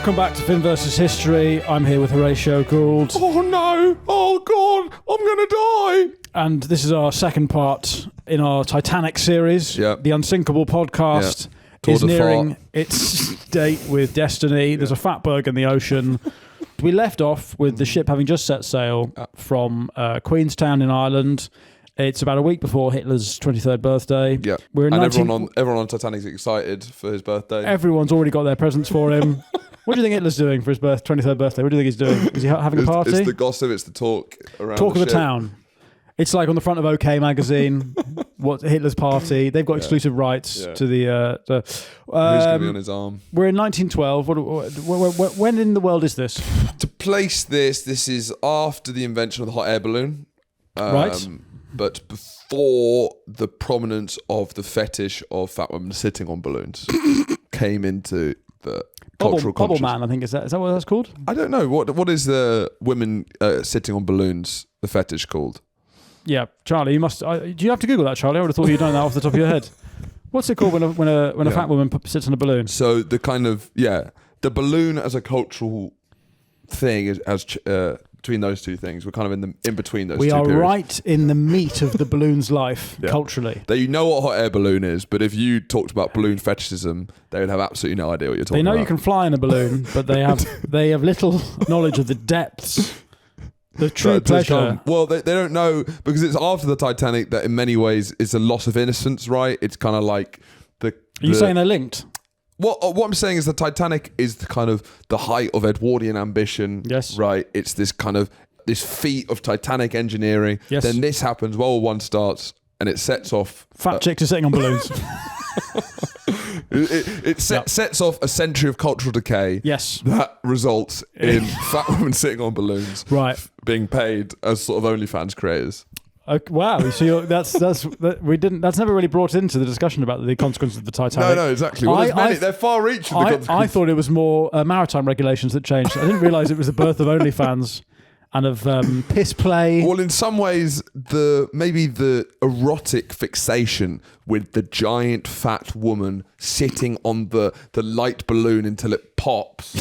Welcome back to Finn vs. History. I'm here with Horatio Gould. Oh no! Oh God! I'm gonna die! And this is our second part in our Titanic series. Yep. The Unsinkable podcast is nearing its date with destiny. There's a fatberg in the ocean. We left off with the ship having just set sail from Queenstown in Ireland. It's about a week before Hitler's 23rd birthday. Yeah, We're in everyone on Titanic's excited for his birthday. Everyone's already got their presents for him. What do you think Hitler's doing for his 23rd birthday? What do you think he's doing? Is he having a party? It's the gossip. It's the talk around. Talk the of the town. It's like on the front of OK magazine. What Hitler's party? They've got exclusive rights to the. Who's going to be on his arm? We're in 1912. When in the world is this? To place this is after the invention of the hot air balloon. Right. But before the prominence of the fetish of fat women sitting on balloons came into the cultural Bubble consciousness. Man, I think is that what that's called? I don't know what is the women sitting on balloons the fetish called? Yeah, Charlie, you must. Do you have to Google that, Charlie? I would have thought you'd known that off the top of your head. What's it called when a fat woman sits on a balloon? So the kind of the balloon as a cultural thing as between those two things, we're kind of in between those. We two are periods. right in the meat of the balloon's life culturally. That you know what a hot air balloon is, but if you talked about balloon fetishism, they would have absolutely no idea what you're talking about. They know you can fly in a balloon, but they have little knowledge of the depths. The true pleasure. Well, they don't know because it's after the Titanic that in many ways it's a loss of innocence, right? It's kind of like Are you saying they're linked? What I'm saying is the Titanic is the kind of the height of Edwardian ambition. Yes. Right? It's this kind of this feat of Titanic engineering. Yes. Then this happens, World War I starts, and it sets off... Fat chicks are sitting on balloons. It sets off a century of cultural decay. Yes. That results in fat women sitting on balloons. Right. Being paid as sort of OnlyFans creators. Okay, wow, so that's never really brought into the discussion about the consequences of the Titanic. No, exactly. Well, they're far-reaching. I thought it was more maritime regulations that changed. I didn't realise it was the birth of OnlyFans and of piss play. Well, in some ways, maybe the erotic fixation with the giant fat woman sitting on the light balloon until it pops,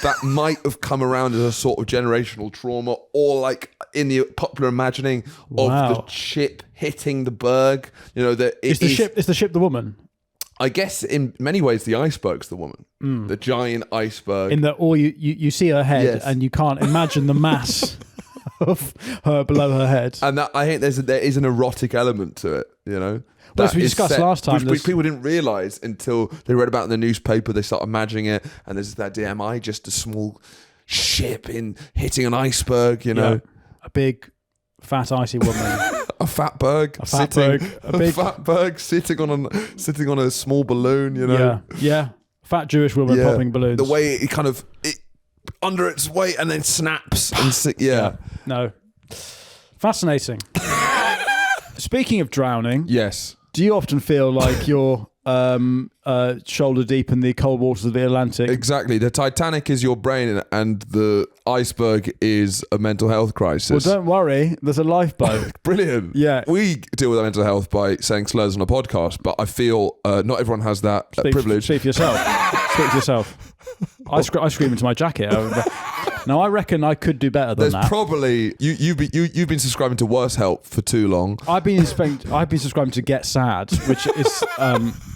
that might have come around as a sort of generational trauma, or like in the popular imagining of the ship hitting the berg. You know, that is the ship the woman? I guess in many ways the iceberg's the woman. The giant iceberg. In that, or you see her head and you can't imagine the mass of her below her head. And that, I think there is an erotic element to it, you know. Well, as we discussed last time, which people didn't realise until they read about it in the newspaper. They start imagining it, and there's that idea: am I just a small ship hitting an iceberg? You know, a big, fat, icy woman, a fatberg, sitting on a small balloon. You know, fat Jewish woman popping balloons. The way it kind of under its weight and then snaps and no, fascinating. Speaking of drowning, yes. Do you often feel like you're shoulder deep in the cold waters of the Atlantic? Exactly. The Titanic is your brain and the iceberg is a mental health crisis. Well, don't worry. There's a lifeboat. Brilliant. Yeah. We deal with mental health by saying slurs on a podcast, but I feel not everyone has that privilege. Speak for yourself. Speak for yourself. I scream into my jacket. Now, I reckon I could do better than that. There's probably you've been subscribing to worse help for too long. I've been subscribing to Get Sad,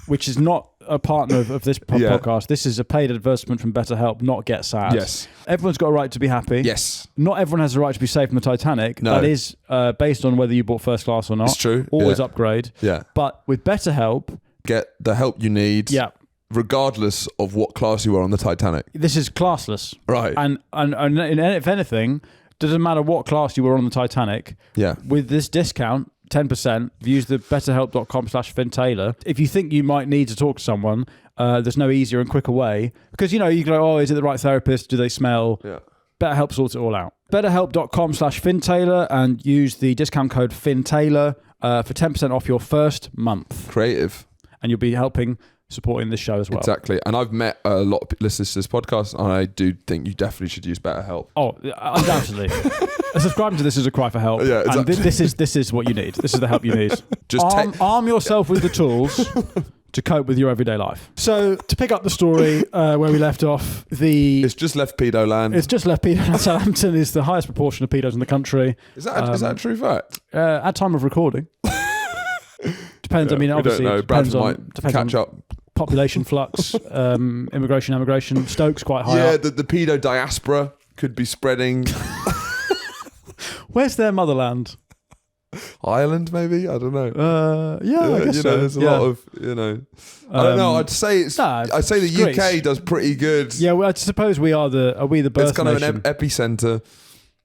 which is not a partner of this podcast. This is a paid advertisement from BetterHelp, not Get Sad. Yes. Everyone's got a right to be happy. Yes. Not everyone has a right to be safe from the Titanic. No. That is based on whether you bought first class or not. It's true. Always upgrade. Yeah. But with BetterHelp, get the help you need. Yeah. Regardless of what class you are on the Titanic. This is classless. Right. And if anything, doesn't matter what class you were on the Titanic. Yeah. With this discount, 10%, use the betterhelp.com/FinnTaylor. If you think you might need to talk to someone, there's no easier and quicker way. Because, you go, oh, is it the right therapist? Do they smell? Yeah. BetterHelp sorts it all out. betterhelp.com/FinnTaylor and use the discount code FinnTaylor for 10% off your first month. Creative. And you'll be supporting this show as well. Exactly. And I've met a lot of listeners to this podcast, and I do think you definitely should use BetterHelp. Oh, undoubtedly. Subscribing to this is a cry for help. Yeah, exactly. And this is what you need. This is the help you need. Just arm yourself with the tools to cope with your everyday life. So to pick up the story where we left off, it's just left pedo land. It's just left pedo land. Southampton is the highest proportion of pedos in the country. Is that a true fact? At time of recording. Depends. Yeah, I mean, obviously, Bradford depends might catch on up. population flux, immigration, emigration. Stoke's quite high up. The pedo diaspora could be spreading. Where's their motherland? Ireland, maybe? I don't know. I guess so. There's a lot of, I don't know. I'd say the UK does pretty good. Yeah, well, I suppose we are the birth It's kind nation. of an epicenter.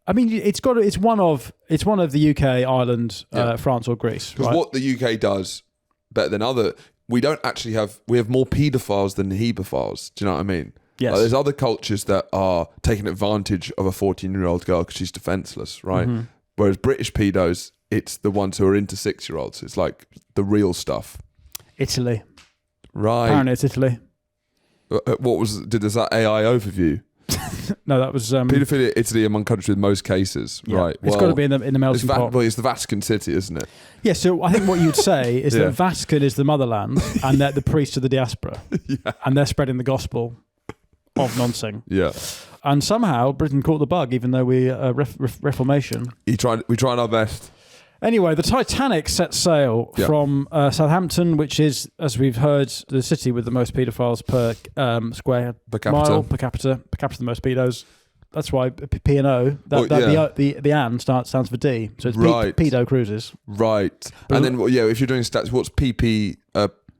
I mean, it's one of the UK, Ireland, France, or Greece. Because right? what the UK does better than we have more paedophiles than hebephiles. Do you know what I mean? Yes. Like, there's other cultures that are taking advantage of a 14-year-old girl because she's defenseless, right? Mm-hmm. Whereas British pedos, it's the ones who are into 6-year-olds. It's like the real stuff. Italy. Right. Apparently it's Italy. Is that AI overview? No, that was... Paedophilia, Italy among countries with most cases. Yeah. Right. It's got to be in the melting pot. Well, it's the Vatican City, isn't it? Yeah, so I think what you'd say is that Vatican is the motherland and that the priests are the diaspora. Yeah. And they're spreading the gospel of nonsing. Yeah. And somehow Britain caught the bug, even though we Reformation. We tried our best. Anyway, the Titanic set sail from Southampton, which is, as we've heard, the city with the most paedophiles per square mile, per capita the most pedos. That's why P and O. The "and" stands for D, so it's pedo cruises. Right, and then if you're doing stats, what's PP?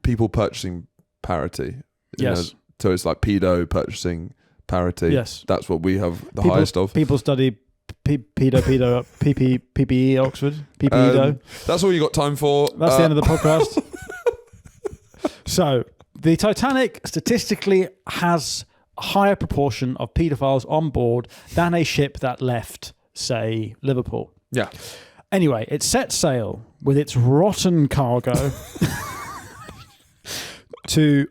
People purchasing parity. Yes. So it's like pedo purchasing parity. Yes, that's what we have the highest of. People study PPE Oxford, PPEdo. That's all you got time for. That's the end of the podcast. So the Titanic statistically has a higher proportion of paedophiles on board than a ship that left, say, Liverpool. Yeah. Anyway, it set sail with its rotten cargo to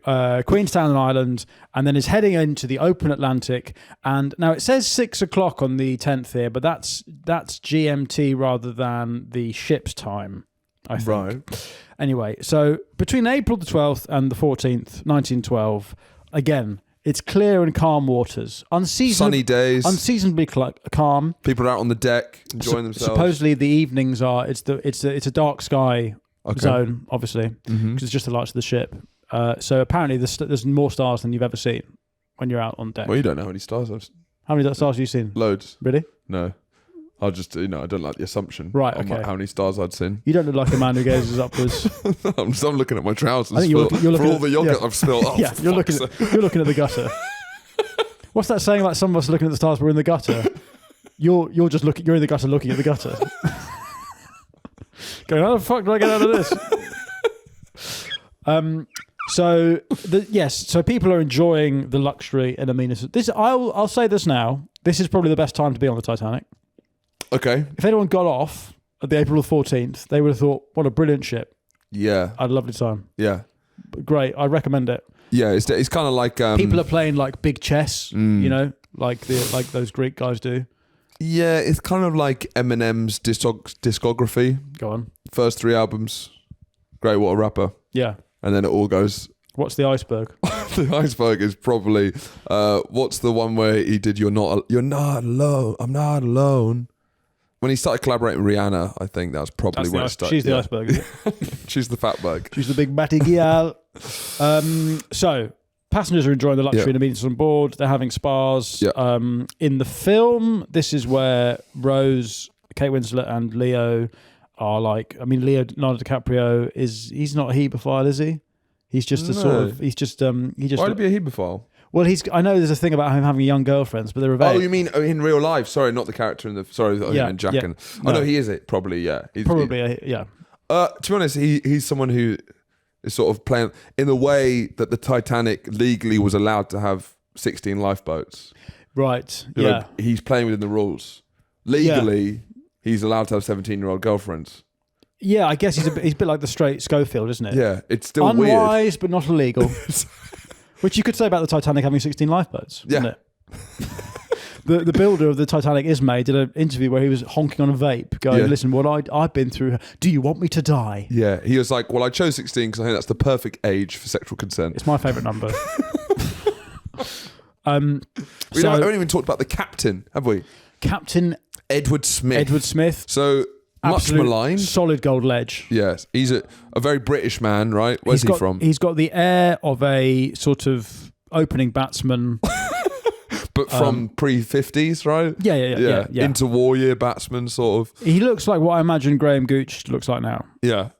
Queenstown Island, and then is heading into the open Atlantic. And now it says 6 o'clock on the 10th here, but that's GMT rather than the ship's time, I think. Right. Anyway, so between April the 12th and the 14th, 1912, again, it's clear and calm waters. Sunny days. Unseasonably calm. People are out on the deck enjoying themselves. Supposedly the evenings are, it's a dark sky zone, obviously, because it's just the lights of the ship. So apparently there's more stars than you've ever seen when you're out on deck. Well, you don't know how many stars I've seen. How many stars have you seen? Loads. Really? No. I just, I don't like the assumption. Right, on okay. how many stars I'd seen. You don't look like a man who gazes upwards. I'm looking at my trousers I think you're looking all the yogurt I've spilled. Oh, yeah, you're looking at the gutter. What's that saying about some of us looking at the stars, we're in the gutter? You're in the gutter looking at the gutter. Going, how the fuck do I get out of this? So people are enjoying the luxury and amenities. I'll say this now. This is probably the best time to be on the Titanic. Okay. If anyone got off at the April 14th, they would have thought, what a brilliant ship. Yeah. I had a lovely time. Yeah. Great. I recommend it. Yeah, it's kind of like... people are playing like big chess, like those Greek guys do. Yeah, it's kind of like Eminem's discography. Go on. First 3 albums. Great, what a rapper. Yeah. And then it all goes... What's the iceberg? The iceberg is probably... what's the one where he did You're Not Alone, I'm Not Alone. When he started collaborating with Rihanna, I think that's probably when it started. She's the iceberg, isn't it? She's the fatberg. She's the big batty gal. So, passengers are enjoying the luxury and amenities on board. They're having spas. Yeah. In the film, this is where Rose, Kate Winslet, and Leo are like... I mean, Leonardo DiCaprio he's not a hebephile, is he? He's just a sort of... He's just... Why would he be a hebephile? Well, I know there's a thing about him having young girlfriends, but they're Oh, you mean in real life? Sorry, not the character in the... Sorry, I meant Jack. Yeah. No. Oh, no, he is it. Probably, yeah. Yeah. To be honest, he's someone who is sort of playing... In the way that the Titanic legally was allowed to have 16 lifeboats. Right, You know, he's playing within the rules. Legally, he's allowed to have 17-year-old girlfriends. Yeah, I guess he's a bit like the straight Schofield, isn't it? Yeah, it's still unwise, weird. but not illegal. Which you could say about the Titanic having 16 lifeboats, yeah. wouldn't it? the builder of the Titanic did an interview where he was honking on a vape, going, "Listen, what I've been through. Do you want me to die?" Yeah, he was like, "Well, I chose 16 because I think that's the perfect age for sexual consent." It's my favourite number. We haven't even talked about the captain, have we? Captain Edward Smith. So much maligned. Solid gold ledge. Yes, he's a very British man, right? Where's he from? He's got the air of a sort of opening batsman. But from pre-50s, right? Yeah. Interwar year batsman, sort of. He looks like what I imagine Graham Gooch looks like now. Yeah.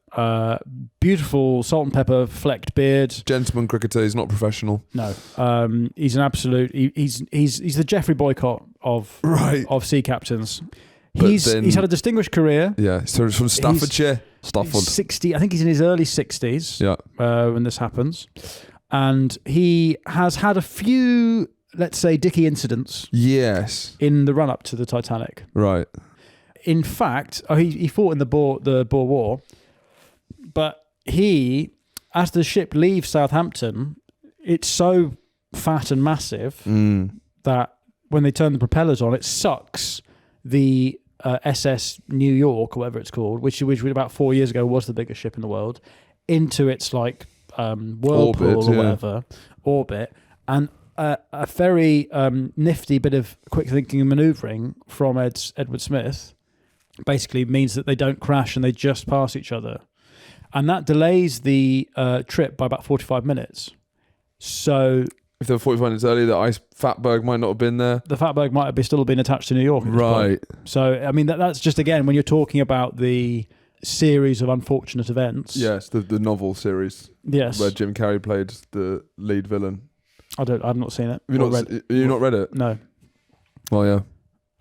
Beautiful salt and pepper flecked beard. Gentleman cricketer. He's not professional. No. He's an absolute. He's the Geoffrey Boycott of sea captains. He's had a distinguished career. Yeah. So he's from Staffordshire. He's 60. I think he's in his early 60s. Yeah. When this happens, and he has had a few, let's say, dicky incidents. Yes. In the run up to the Titanic. Right. In fact, he fought in the Boer War, but as the ship leaves Southampton, it's so fat and massive that when they turn the propellers on, it sucks the SS New York, or whatever it's called, which about 4 years ago was the biggest ship in the world, into its like whirlpool or whatever orbit, and a very nifty bit of quick thinking and manoeuvring from Edward Smith basically means that they don't crash and they just pass each other. And that delays the trip by about 45 minutes. So if they were 45 minutes early, the Fatberg might not have been there. The Fatberg might have still been attached to New York. Right. So, I mean, that's just, again, when you're talking about the series of unfortunate events. Yes, the novel series. Yes. Where Jim Carrey played the lead villain. I've not seen it. Have you not read it? No. Well, yeah.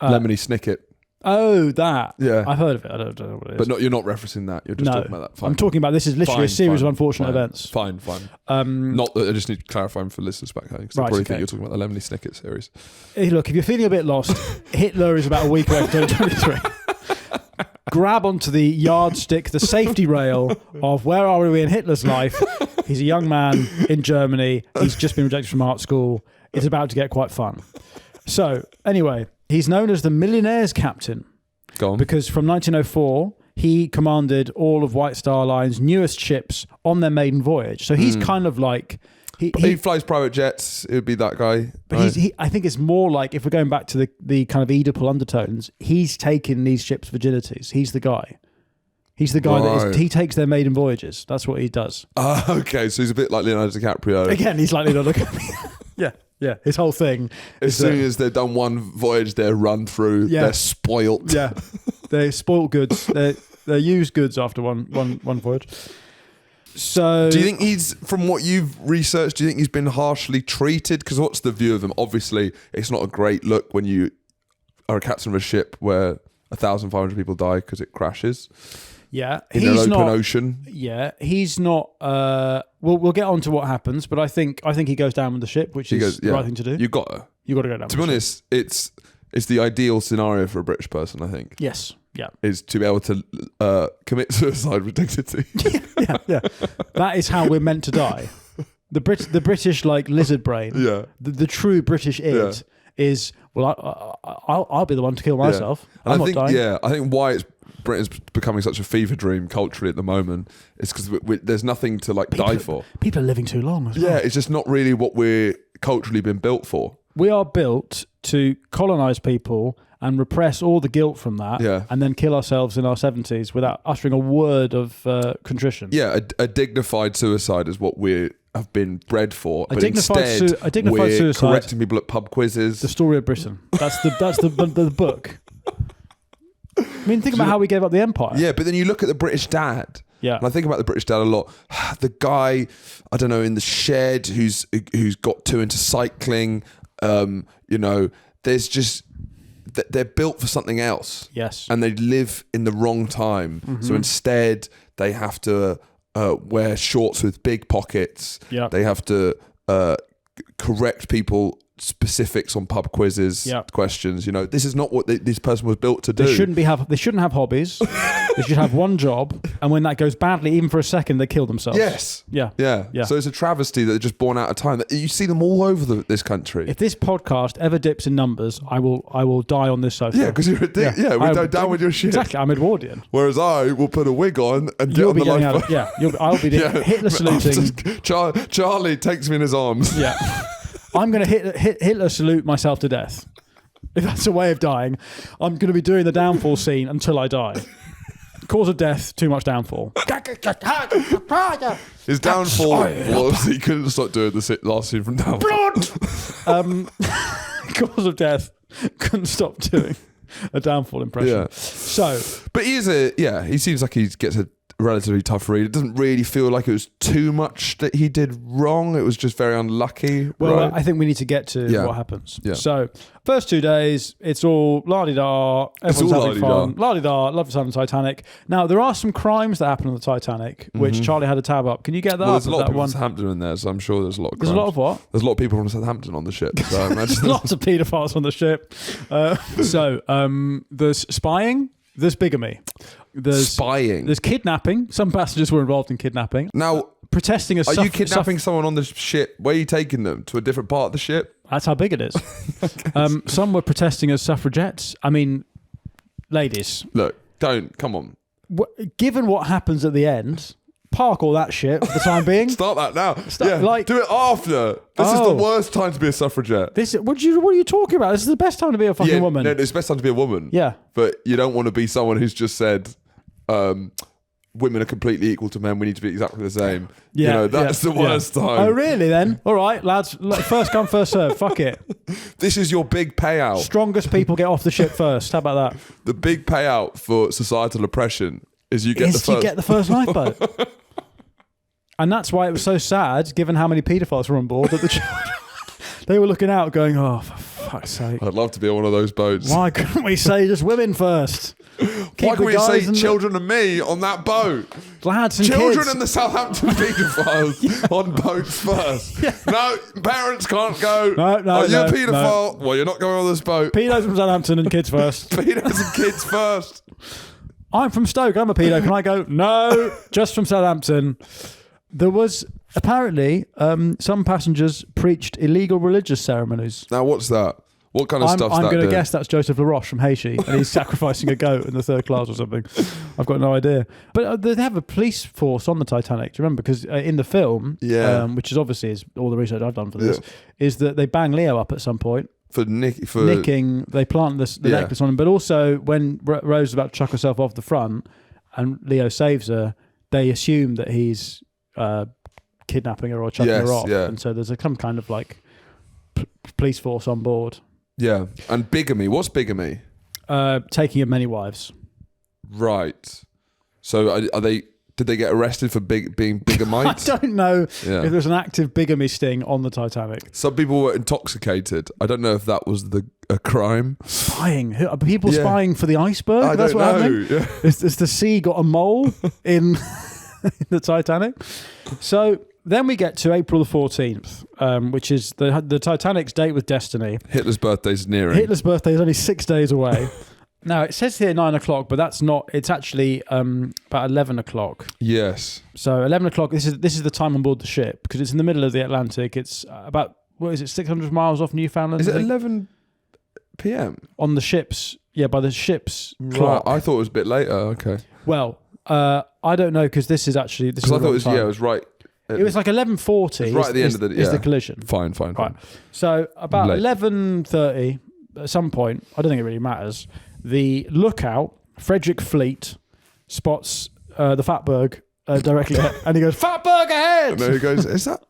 Lemony Snicket. Oh, that. Yeah. I've heard of it. I don't know what it is. But you're not referencing that. You're just talking about that. Fine. I'm talking about this is literally a series of unfortunate events. Fine. Not that I just need to clarify for listeners back home because I probably think you're talking about the Lemony Snicket series. Hey, look, if you're feeling a bit lost, Hitler is about a week away from 2023. Grab onto the yardstick, the safety rail of where are we in Hitler's life. He's a young man in Germany. He's just been rejected from art school. It's about to get quite fun. So, anyway, he's known as the Millionaire's Captain. Go on. Because from 1904, he commanded all of White Star Line's newest ships on their maiden voyage. So he's kind of like... He flies private jets. It would be that guy. But right? I think it's more like, if we're going back to the kind of Oedipal undertones, he's taken these ships' virginities. He's the guy. He's the guy he takes their maiden voyages. That's what he does. Okay, so he's a bit like Leonardo DiCaprio. Again, he's like Leonardo DiCaprio. Yeah. His whole thing. As soon as they've done one voyage, they're run through. Yeah. They're spoilt. Yeah, they're spoilt goods. They're used goods after one voyage. So, do you think he's, from what you've researched, do you think he's been harshly treated? Because what's the view of him? Obviously, it's not a great look when you are a captain of a ship where 1,500 people die because it crashes. Yeah, in an open ocean. Yeah, he's not. We'll get on to what happens, but I think he goes down with the ship, which is the right thing to do. You got to go down. To be honest, it's the ideal scenario for a British person, I think. Yes. Yeah. Is to be able to commit suicide with dignity. Yeah. That is how we're meant to die. The British like lizard brain. Yeah. The true British id is, well, I'll be the one to kill myself. Yeah. I'm not dying. Yeah. I think why Britain's becoming such a fever dream culturally at the moment is because there's nothing to die for. People are living too long as well. Yeah. It's just not really what we're culturally been built for. We are built to colonize people and repress all the guilt from that, and then kill ourselves in our 70s without uttering a word of contrition. Yeah, a dignified suicide is what we have been bred for. A dignified suicide. Correcting people at pub quizzes. The story of Britain. That's the book. I mean, think about how we gave up the empire. Yeah, but then you look at the British dad. Yeah, and I think about the British dad a lot. The guy, I don't know, in the shed who's got too into cycling. There's just. They're built for something else. Yes. And they live in the wrong time. Mm-hmm. So instead, they have to wear shorts with big pockets. Yep. They have to correct people specifics on pub quizzes, questions. You know, this is not what this person was built to do. They shouldn't have hobbies. They should have one job, and when that goes badly, even for a second, they kill themselves. Yes. Yeah. So it's a travesty that they're just born out of time. You see them all over this country. If this podcast ever dips in numbers, I will die on this sofa. Yeah, because you're a dick. Yeah, we go down with your shit. Exactly, I'm Edwardian. Whereas I will put a wig on and get on the lifeboat. I'll be Hitler saluting. Charlie takes me in his arms. Yeah. I'm going to Hitler salute myself to death. If that's a way of dying, I'm going to be doing the downfall scene until I die. Cause of death, too much downfall. His downfall was he couldn't stop doing the last scene from Downfall. Cause of death, couldn't stop doing a downfall impression. Yeah. So, but he seems like he gets a relatively tough read. It doesn't really feel like it was too much that he did wrong. It was just very unlucky. Well, right? I think we need to get to what happens. Yeah. So, first 2 days, it's all la-di-da. Everyone's having fun. La-di-da. Love the sun Titanic. Now, there are some crimes that happen on the Titanic, which Charlie had a tab up. Can you get that up? There's a lot of people from Southampton in there, so I'm sure there's a lot of crimes. There's a lot of what? There's a lot of people from Southampton on the ship. So I imagine there's lots of paedophiles on the ship. There's spying. There's bigamy. There's spying. There's kidnapping. Some passengers were involved in kidnapping. Now, protesting as are you kidnapping someone on the ship? Where are you taking them? To a different part of the ship? That's how big it is. Some were protesting as suffragettes. I mean, ladies. Look, come on. Given what happens at the end, park all that shit for the time being. Start that now. Like, do it after. This is the worst time to be a suffragette. What are you talking about? This is the best time to be a fucking woman. No, it's the best time to be a woman. Yeah. But you don't want to be someone who's just said, women are completely equal to men. We need to be exactly the same. Yeah, you know, that's the worst time. Oh, really then? All right, lads. First come, first serve. Fuck it. This is your big payout. Strongest people get off the ship first. How about that? The big payout for societal oppression is you get the first lifeboat. And that's why it was so sad, given how many paedophiles were on board, that the children, they were looking out going, oh, for fuck's sake. I'd love to be on one of those boats. Why couldn't we say just women first? Why can't we say children and me on that boat? Lads and children kids. and the Southampton paedophiles on boats first. Yeah. No, parents can't go. No, you're a paedophile? No. Well, you're not going on this boat. Pedos from Southampton and kids first. Pedos and kids first. I'm from Stoke. I'm a pedo. Can I go? No, just from Southampton. There was apparently some passengers preached illegal religious ceremonies. Now, what's that? What kind of stuff? I'm going to guess that's Joseph LaRoche from Haiti, and he's sacrificing a goat in the third class or something. I've got no idea. But they have a police force on the Titanic. Do you remember? Because in the film, which is obviously all the research I've done for this, is that they bang Leo up at some point. For nicking, they plant the necklace on him. But also, when Rose is about to chuck herself off the front, and Leo saves her, they assume that he's kidnapping her or chucking her off, and so there's some kind of like police force on board. Yeah, and bigamy. What's bigamy? Taking of many wives. Right. So are they? Did they get arrested for being bigamites? I don't know if there's an active bigamy sting on the Titanic. Some people were intoxicated. I don't know if that was a crime. Spying. Are people spying for the iceberg? I That's don't what know. Happening? Has the sea got a mole in the Titanic? So then we get to April the 14th, which is the Titanic's date with destiny. Hitler's birthday's nearing. Hitler's birthday is only 6 days away. Now, it says here 9 o'clock, but that's not... It's actually about 11 o'clock. Yes. So 11 o'clock, this is the time on board the ship, because it's in the middle of the Atlantic. It's about, 600 miles off Newfoundland? Is it 11 p.m.? On the ship's... Yeah, by the ship's clock. I thought it was a bit later. Okay. Well, I don't know, because this is actually... Because I thought it was right... It was like 11:40. Right at the end of is the collision. Fine. Right. So about 11:30, at some point, I don't think it really matters, the lookout, Frederick Fleet, spots the Fatberg directly ahead, and he goes, "Fatberg ahead!" And he goes, "Is that?"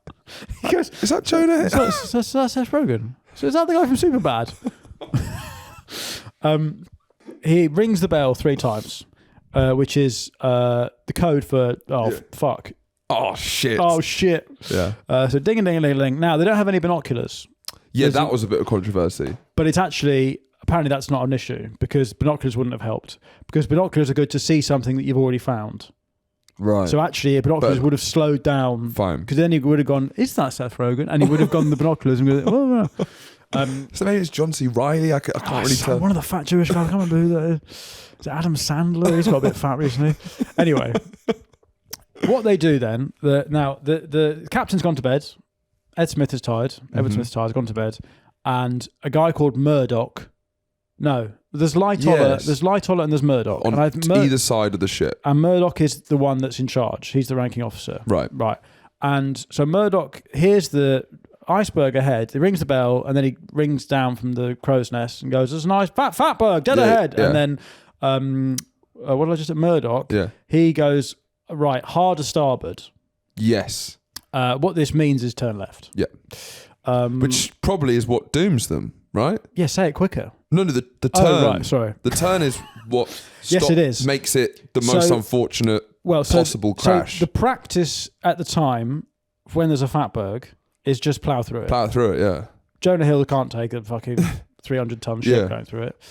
He goes, "Is that Jonah?" That's Seth Rogen. So is that the guy from Superbad? He rings the bell 3 times, which is the code for fuck. Oh shit. Yeah. So ding a ding a ding a ding. Now they don't have any binoculars. Yeah, that was a bit of controversy. But it's actually apparently that's not an issue, because binoculars wouldn't have helped, because binoculars are good to see something that you've already found. Right. So actually, binoculars would have slowed down. Fine. Because then he would have gone, "Is that Seth Rogen?" And he would have gone the binoculars and go, "Oh no." So maybe it's John C. Reilly. I can't really tell. One of the fat Jewish guys. I can't remember who that is. Is it Adam Sandler? He's got a bit fat recently. Anyway, what they do then? The captain's gone to bed. Ed Smith is tired. Edward Smith's tired. Gone to bed, and a guy called Murdoch. No, there's Lightoller. Yes. There's Lightoller and there's Murdoch. On either side of the ship. And Murdoch is the one that's in charge. He's the ranking officer. Right. And so Murdoch hears the iceberg ahead. He rings the bell, and then he rings down from the crow's nest and goes, "There's a nice fatberg dead ahead." Yeah. And then, what did I just say? Murdoch. Yeah. He goes, right, hard to starboard. Yes. What this means is turn left. Yeah. Which probably is what dooms them, right? Yeah, say it quicker. No, the turn. Oh, right, sorry. The turn is what yes, it is. Makes it the most unfortunate possible crash. So the practice at the time, when there's a fatberg, is just plough through it. Plough through it, yeah. Jonah Hill can't take a fucking 300-ton ship going through it.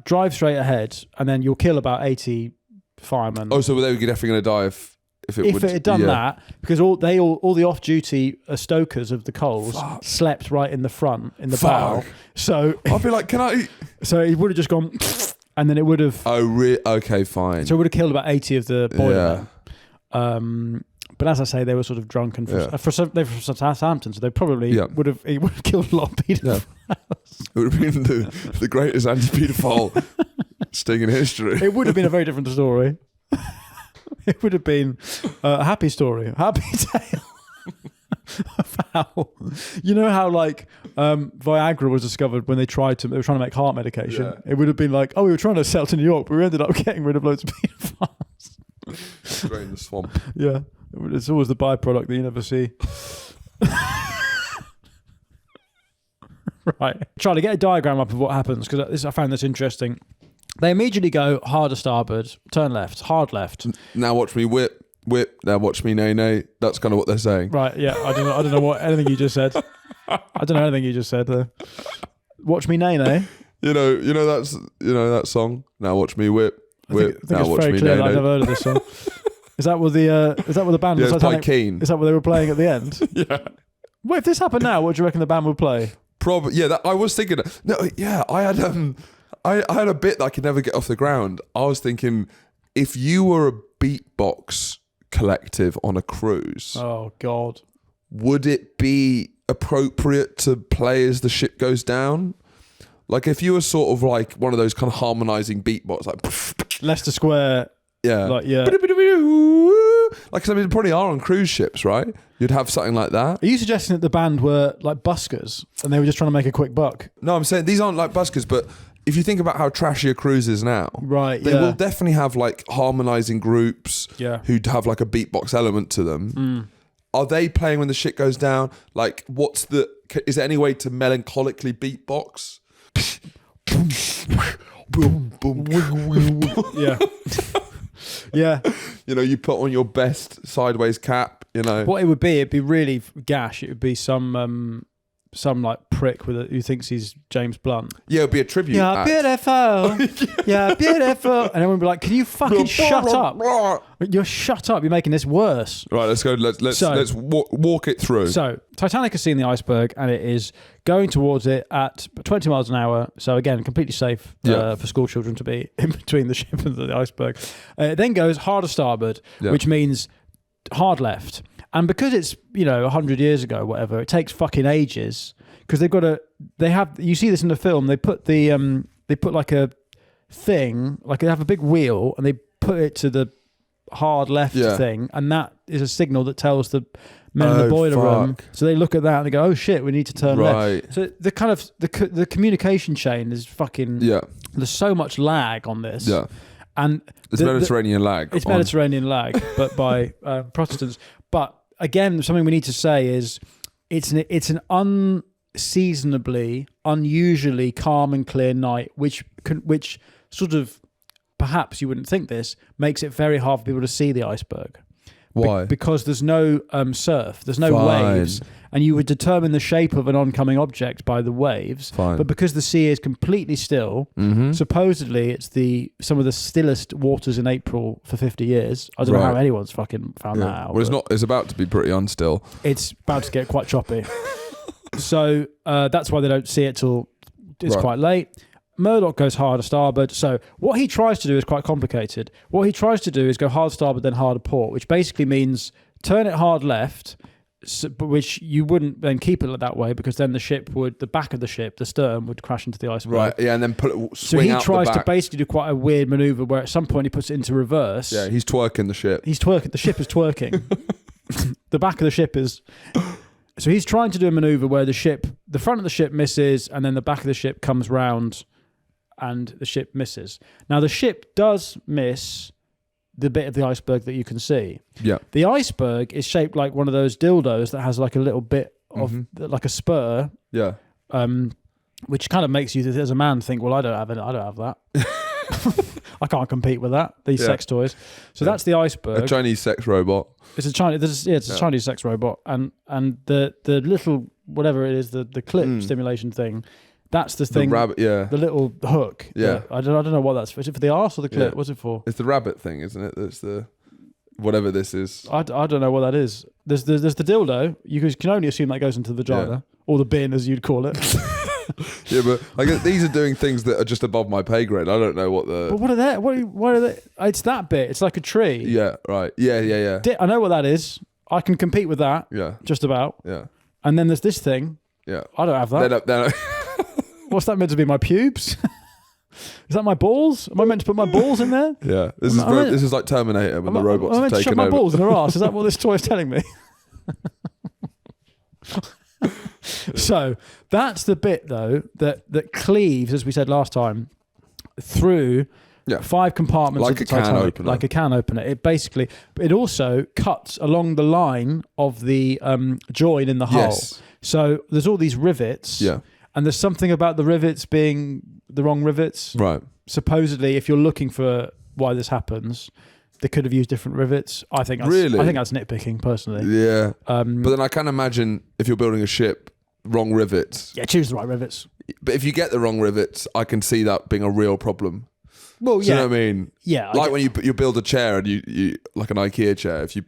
Drive straight ahead, and then you'll kill about 80 firemen. Oh, so they were definitely going to die if it had done that, because all the off-duty stokers of the coals slept right in the front, in the bow. So I'd be like, can I... So he would have just gone, and then it would have... Oh, okay, fine. So it would have killed about 80 of the boiler men. But as I say, they were sort of drunken. They were from Southampton, so they probably would have killed a lot of paedophiles. It would have been the greatest anti-paedophile sting in history. It would have been a very different story. It would have been a happy story, a happy tale of how, you know how like Viagra was discovered when they were trying to make heart medication. Yeah. It would have been like, we were trying to sell to New York, but we ended up getting rid of loads of paedophiles. Straight in the swamp. Yeah, it's always the byproduct that you never see. Right, try to get a diagram up of what happens, because I found this interesting. They immediately go hard to starboard, turn left, hard left. Now watch me whip. Now watch me nay. That's kind of what they're saying. Right? Yeah. I don't know what anything you just said. I don't know anything you just said there. Watch me nay. You know that song. Now watch me whip. I think now watch me nay. I've never heard of this song. Is that what the band? Yeah, was it's by Keane. Is that what they were playing at the end? Yeah. Well, if this happened now, what do you reckon the band would play? Probably. Yeah. I was thinking. No. Yeah. I had a bit that I could never get off the ground. I was thinking, if you were a beatbox collective on a cruise, oh God, would it be appropriate to play as the ship goes down? Like if you were sort of like one of those kind of harmonizing beatbox, like Leicester Square, like like I mean, probably are on cruise ships, right? You'd have something like that. Are you suggesting that the band were like buskers and they were just trying to make a quick buck? No, I'm saying these aren't like buskers, but if you think about how trashy a cruise is now, right? They will definitely have like harmonizing groups who'd have like a beatbox element to them. Mm. Are they playing when the shit goes down? Like, is there any way to melancholically beatbox? Boom, boom, yeah. Yeah. You know, you put on your best sideways cap, you know. What it would be, it'd be really gash. It would be some like prick who thinks he's James Blunt. Yeah, it'd be a tribute act. Beautiful. You're beautiful. And everyone would be like, can you fucking shut up? You're shut up. You're making this worse. Right, let's go. Let's walk it through. So, Titanic has seen the iceberg and it is going towards it at 20 miles an hour. So, again, completely safe for school children to be in between the ship and the iceberg. It then goes hard to starboard, which means hard left. And because it's, 100 years ago, whatever, it takes fucking ages because you see this in the film, they put like a thing, like they have a big wheel and they put it to the hard left thing. And that is a signal that tells the men in the boiler room. So they look at that and they go, oh shit, we need to turn left. So the kind of, the communication chain is fucking, there's so much lag on this. Yeah. And it's Mediterranean lag. It's Mediterranean lag, but by Protestants. But again, something we need to say is it's an unseasonably, unusually calm and clear night, which sort of, perhaps you wouldn't think this, makes it very hard for people to see the iceberg. Why? Because there's no surf, there's no waves, and you would determine the shape of an oncoming object by the waves. Fine. But because the sea is completely still, supposedly it's some of the stillest waters in April for 50 years. I don't know how anyone's fucking found that out. Well, it's about to be pretty unstill. It's about to get quite choppy. So that's why they don't see it till it's quite late. Murdoch goes hard starboard. So what he tries to do is quite complicated. What he tries to do is go hard starboard, then hard port, which basically means turn it hard left, but which you wouldn't then keep it that way because then the back of the ship, the stern, would crash into the iceberg. Right, yeah, and then swing out So he tries the back. to basically do quite a weird maneuver where at some point he puts it into reverse. Yeah, he's twerking the ship. He's twerking. The ship is twerking. The back of the ship is... So he's trying to do a maneuver where the front of the ship misses and then the back of the ship comes round and the ship misses. Now, the ship does miss the bit of the iceberg that you can see. Yeah. The iceberg is shaped like one of those dildos that has like a little bit of like a spur. Yeah. Which kind of makes you, as a man, think, well, I don't have that. I can't compete with that. These sex toys. So that's the iceberg. A Chinese sex robot. It's a Chinese. It's a Chinese sex robot, and the little whatever it is, the clip stimulation thing. That's the thing. The rabbit, yeah. The little hook. Yeah. I don't know what that's for. Is it for the arse or the clip? What's it for? It's the rabbit thing, isn't it? That's the whatever this is. I don't know what that is. There's the dildo. You can only assume that goes into the vagina or the bin, as you'd call it. Yeah, but I guess these are doing things that are just above my pay grade. I don't know what the. But what are they? What are they? It's that bit. It's like a tree. Yeah. Right. Yeah. I know what that is. I can compete with that. Yeah. Just about. Yeah. And then there's this thing. Yeah. I don't have that. They're not What's that meant to be? My pubes? Is that my balls? Am I meant to put my balls in there? Yeah. This is like Terminator when the robots have taken over. Am I meant to shove my balls in her ass? Is that what this toy is telling me? So that's the bit though that cleaves, as we said last time, through 5 compartments like of the Titanic, like a can opener. It also cuts along the line of the join in the hull. Yes. So there's all these rivets. Yeah. And there's something about the rivets being the wrong rivets. Right. Supposedly, if you're looking for why this happens, they could have used different rivets. I think that's nitpicking, personally. Yeah. But then I can imagine if you're building a ship, wrong rivets. Yeah, choose the right rivets. But if you get the wrong rivets, I can see that being a real problem. Well, Do you know what I mean? Yeah. Like when you build a chair and you like an IKEA chair, if you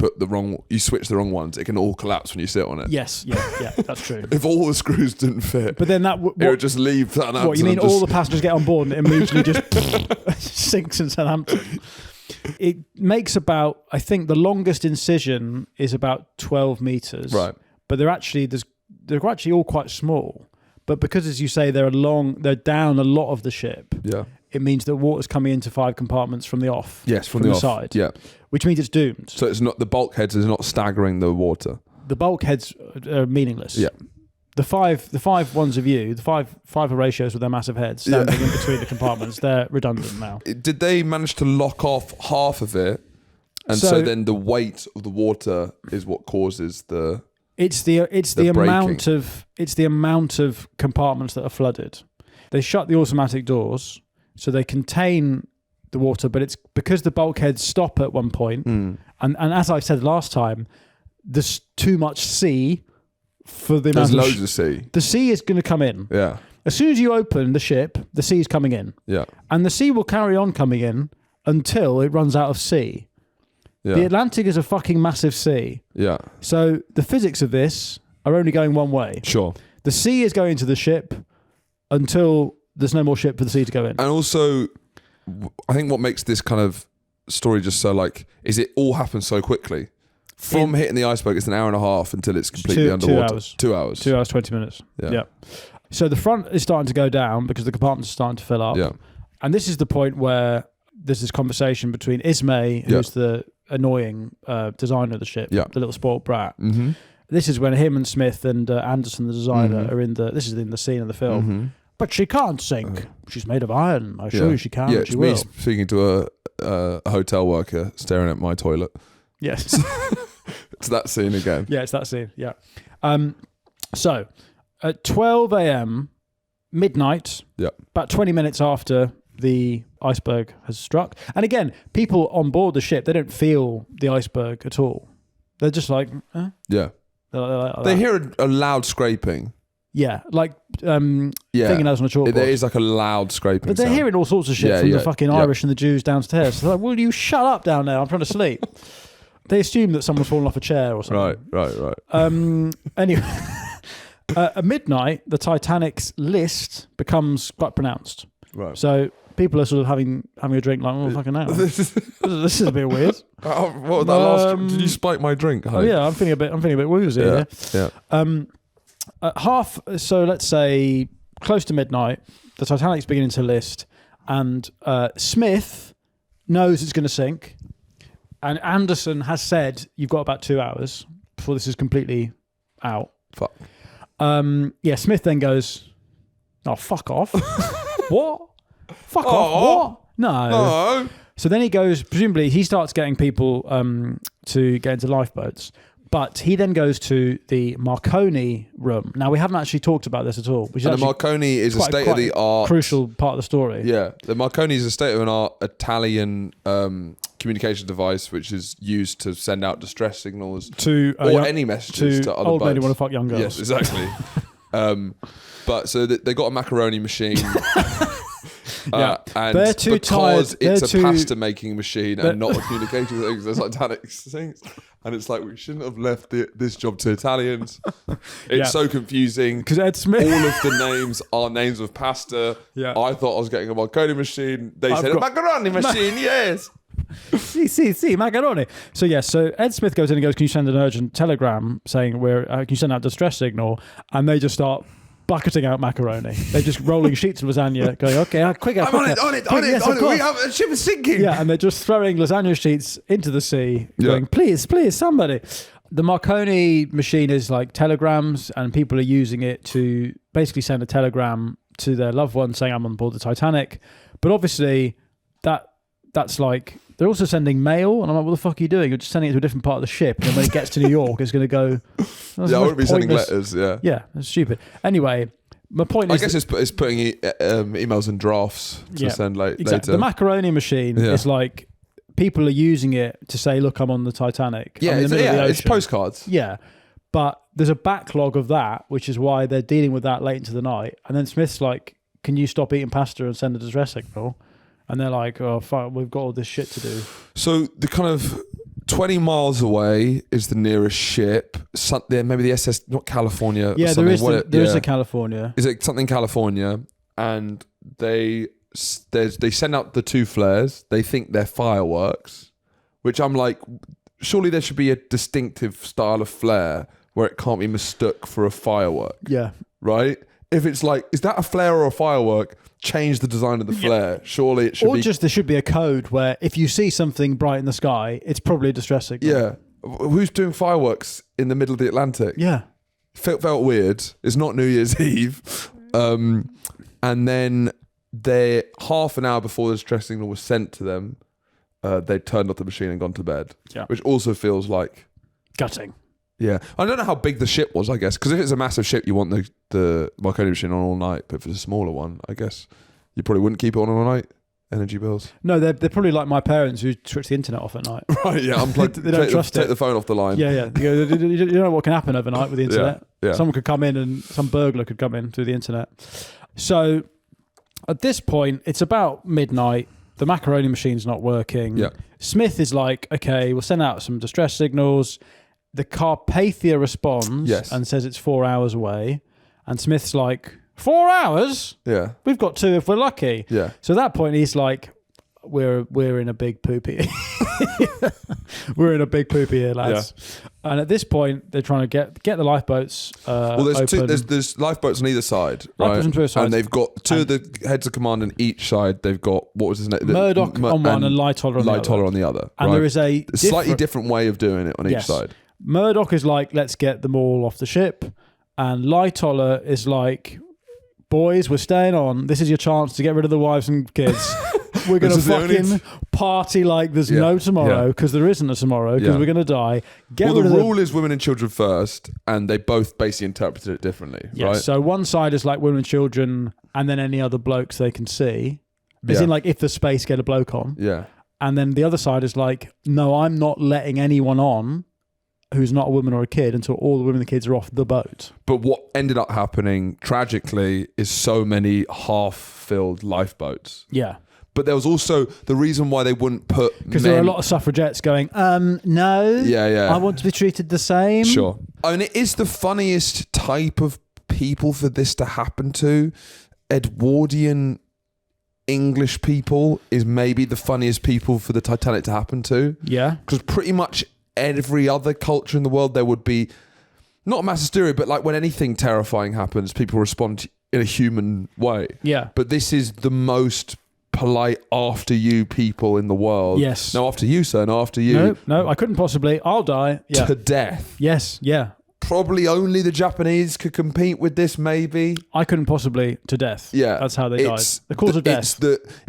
switch the wrong ones, it can all collapse when you sit on it. Yes, yeah, that's true. If all the screws didn't fit, but then it would just leave Southampton. What you mean? All the passengers get on board and it immediately just sinks in Southampton. It makes about, I think, the longest incision is about 12 meters. Right. But they're actually all quite small. But because, as you say, they're down a lot of the ship. Yeah. It means that water's coming into 5 compartments from the off. Yes, from the off. side. Yeah. Which means it's doomed. So it's not the bulkheads is not staggering the water. The bulkheads are meaningless. Yeah. The five ones of you, the five ratios with their massive heads standing in between the compartments, they're redundant now. Did they manage to lock off half of it? And so then the weight of the water is what causes the It's the amount of compartments that are flooded. They shut the automatic doors so they contain the water, but it's because the bulkheads stop at one point, and as I said last time, there's too much sea for the amount. There's loads of sea. The sea is going to come in. Yeah. As soon as you open the ship, the sea is coming in. Yeah. And the sea will carry on coming in until it runs out of sea. Yeah. The Atlantic is a fucking massive sea. Yeah. So the physics of this are only going one way. Sure. The sea is going to the ship until there's no more ship for the sea to go in. And also, I think what makes this kind of story just so is it all happens so quickly. From hitting the iceberg, it's an hour and a half until it's completely underwater. 2 hours. 2 hours. 2 hours, 20 minutes. Yeah. So the front is starting to go down because the compartments are starting to fill up. Yeah. And this is the point where there's this conversation between Ismay, who's the annoying designer of the ship, the little spoiled brat. Mm-hmm. This is when him and Smith and Anderson, the designer, are in this is in the scene of the film. Mm-hmm. But she can't sink. She's made of iron. I assure you she can. Yeah, she will. Me speaking to a hotel worker staring at my toilet. Yes. It's that scene again. Yeah, it's that scene. Yeah. So at 12 a.m., midnight, about 20 minutes after the iceberg has struck. And again, people on board the ship, they don't feel the iceberg at all. They're just like, eh? Yeah. They hear a loud scraping. Yeah, like fingernails on a chalkboard. There is like a loud scraping But they're sound. hearing all sorts of shit from the fucking Irish and the Jews downstairs. So they're like, will you shut up down there? I'm trying to sleep. They assume that someone's fallen off a chair or something. Right. Anyway, At midnight, the Titanic's list becomes quite pronounced. Right. So people are sort of having a drink like, oh, fucking hell. This is a bit weird. What was that last? Did you spike my drink? Oh yeah, I'm feeling a bit woozy here. Yeah. So let's say close to midnight, the Titanic's beginning to list, and Smith knows it's going to sink, and Anderson has said you've got about 2 hours before this is completely out. Fuck. Smith then goes, "Oh, fuck off." What? Fuck off. What? No. So then he goes, presumably he starts getting people to get into lifeboats, but he then goes to the Marconi room. Now, we haven't actually talked about this at all. And the Marconi is a state-of-the-art... crucial part of the story. Yeah. The Marconi is a state-of-the-art Italian communication device which is used to send out distress signals to any messages to other old boats. lady want to fuck young girls. Yes, exactly. But so they got a macaroni machine... and they're too tired. It's a pasta making machine and not a communication thing. There's Titanic things, and it's like we shouldn't have left this job to Italians. It's so confusing because Ed Smith, all of the names are names of pasta. Yeah. I thought I was getting a Marconi machine. They said a macaroni machine. Yes. See, macaroni. So Ed Smith goes in and goes, "Can you send an urgent telegram saying can you send out distress signal?" And they just start bucketing out macaroni. They're just rolling sheets of lasagna, going, "Okay, quicker, I'm quicker. on it. We have a ship is sinking." Yeah, and they're just throwing lasagna sheets into the sea, going, "Please, somebody." The Marconi machine is like telegrams, and people are using it to basically send a telegram to their loved one saying, "I'm on board the Titanic." But obviously, that's like they're also sending mail, and I'm like, "What the fuck are you doing? You're just sending it to a different part of the ship, and then when it gets to New York, it's going to go." I wouldn't be sending letters. Yeah, that's stupid. Anyway, my point is, I guess it's putting emails in drafts to send later. The macaroni machine is like people are using it to say, "Look, I'm on the Titanic." Yeah, it's postcards. Yeah, but there's a backlog of that, which is why they're dealing with that late into the night. And then Smith's like, "Can you stop eating pasta and send a distress signal?" And they're like, "Oh, fuck, we've got all this shit to do." So the kind of 20 miles away is the nearest ship. Maybe the SS, not California. Yeah, there is a California. Is it something California? And they send out the 2 flares. They think they're fireworks, which I'm like, surely there should be a distinctive style of flare where it can't be mistook for a firework. Yeah. Right? If it's like, is that a flare or a firework? Change the design of the flare. Surely it should be... Or just there should be a code where if you see something bright in the sky, it's probably a distress signal. Yeah. Who's doing fireworks in the middle of the Atlantic? Yeah. Felt weird. It's not New Year's Eve. And then half an hour before the distress signal was sent to them, they turned off the machine and gone to bed. Yeah. Which also feels like... gutting. Yeah. I don't know how big the ship was, I guess. Because if it's a massive ship, you want the Marconi machine on all night. But if it's a smaller one, I guess you probably wouldn't keep it on all night. Energy bills. No, they're probably like my parents who switch the internet off at night. Right, yeah. Unplugged. They don't trust it. Take the phone off the line. Yeah. You don't know what can happen overnight with the internet. Yeah. Someone could come in and some burglar could come in through the internet. So at this point, it's about midnight. The macaroni machine's not working. Yeah. Smith is like, "Okay, we'll send out some distress signals." The Carpathia responds and says it's 4 hours away. And Smith's like, 4 hours? Yeah. We've got 2 if we're lucky. Yeah. So at that point, he's like, we're in a big poopy. We're in a big poopy here, lads. Yeah. And at this point, they're trying to get the lifeboats open. There's lifeboats on either side, lifeboats on two sides. And they've got 2 of the heads of command on each side. They've got, what was his name? Murdoch on one and Lightoller on the other. And there is a slightly different way of doing it on each side. Murdoch is like, "Let's get them all off the ship." And Lightoller is like, "Boys, we're staying on. This is your chance to get rid of the wives and kids. We're going to fucking party like there's no tomorrow, because there isn't a tomorrow, because we're going to die." The rule is women and children first, and they both basically interpreted it differently, right? So one side is like women and children, and then any other blokes they can see. As in like if the space get a bloke on. Yeah. And then the other side is like, "No, I'm not letting anyone on who's not a woman or a kid until all the women and kids are off the boat." But what ended up happening, tragically, is so many half-filled lifeboats. Yeah. But there was also the reason why they wouldn't put because there are a lot of suffragettes going, "No, I want to be treated the same." Sure. I mean, it is the funniest type of people for this to happen to, Edwardian English people is maybe the funniest people for the Titanic to happen to. Yeah. Because pretty much every other culture in the world, there would be, not mass hysteria, but like when anything terrifying happens, people respond in a human way. Yeah. But this is the most polite after you people in the world. Yes. No, after you, sir. No, after you. No, I couldn't possibly. I'll die. Yeah. To death. Yes. Yeah. Probably only the Japanese could compete with this, maybe. I couldn't possibly to death. Yeah. That's how they died. The cause of death.